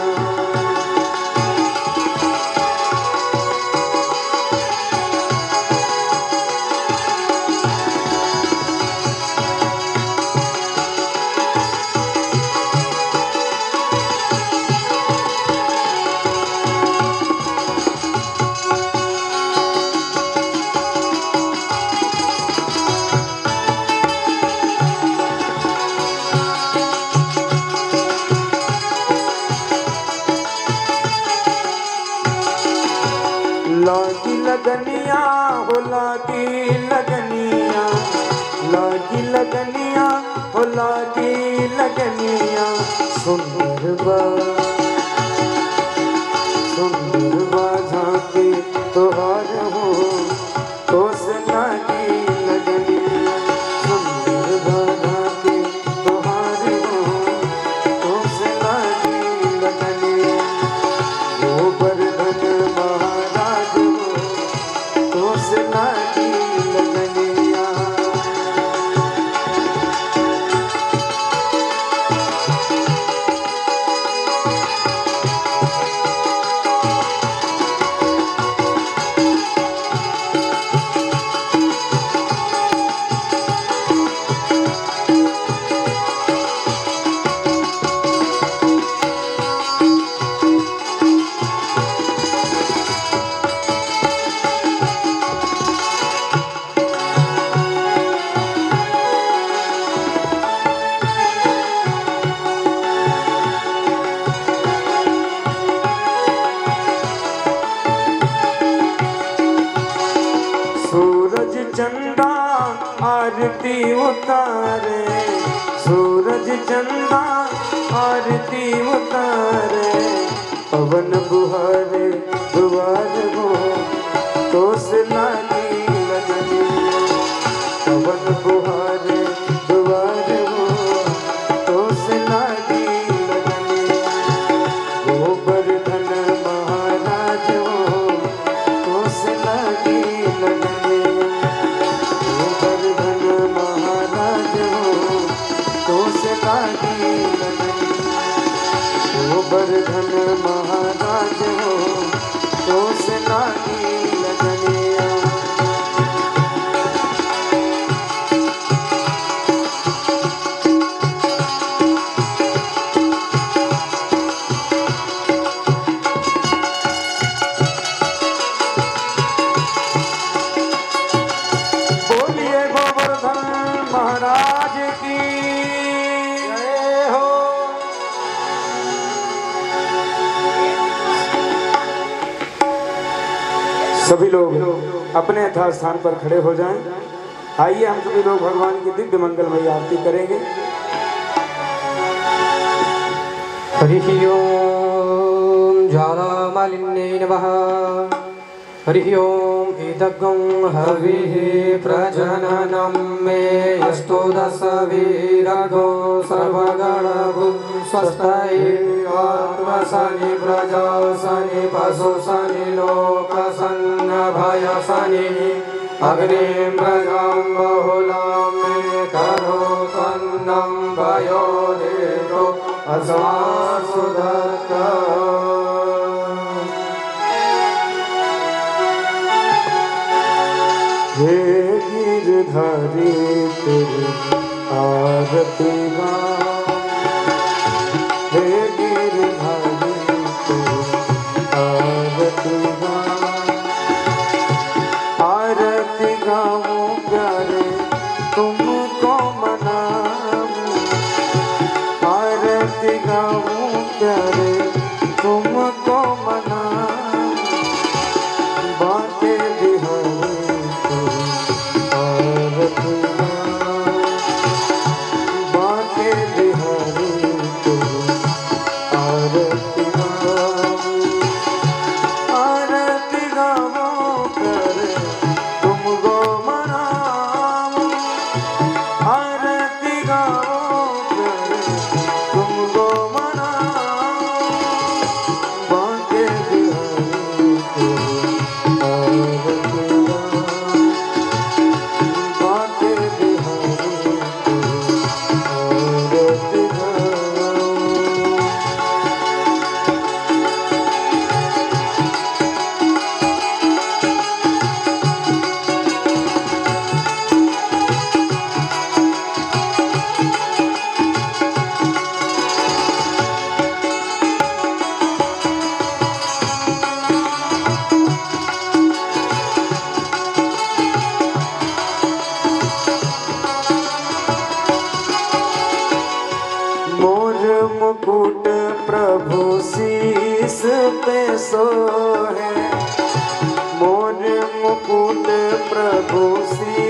लागी लगनिया हो लागी लगनिया लागी लगनिया हो लागी लगनिया सुंदर झांकी तोहार हो तो से लागी लगनिया सुंदर झांकी तोहार हो तो से लागी लगनिया गोवर्धन महाराज तो से लागी लगनिया। सूरज चंदा आरती उतारे सूरज चंदा आरती उतारे पवन बुहारे दुआर हो तो से लागी लगनिया पवन बुहारे दुआर हो तो से लागी लगनिया गोवर्धन महाराज हो तो से लागी लगनिया गोवर्धन महाराज हो तो से लागी लगनिया गोवर्धन महाराज हो तो से लागी लगनिया। बोलिए गोवर्धन महाराज की जय हो। सभी लोग अपने यथा स्थान पर खड़े हो जाएं। आइए हम सभी लोग भगवान की दिव्य मंगलमयी आरती करेंगे। हरिः ओम ज्वालामालिन्ये नमः। हरिः ओम एतद्गं हविः प्रजननं मे अस्तु दश वीरगो सर्वगणभू स्वस्ति आत्मसनि प्रजासनि पशुसनि लोकसन्नभयसनि अग्निं प्रजां बहुलां मे करोतन्नं भयो देवो अस्मासु दत्तः। हे गिरधारी तेरी आरती गाऊं हे गिरधारी तेरी आरती गाऊं आरती गाऊं प्यारे तुमको मनाऊं आरती गाऊं प्यारे तुमको मनाऊं बातें बिहारी बाके बिहारी तो आरती गावो करे तुम गो मनाओ आरती गावो करे तुम गो मनाओ मुकुट प्रभु शीस पे सोहे, मोर मुकुट प्रभु शीस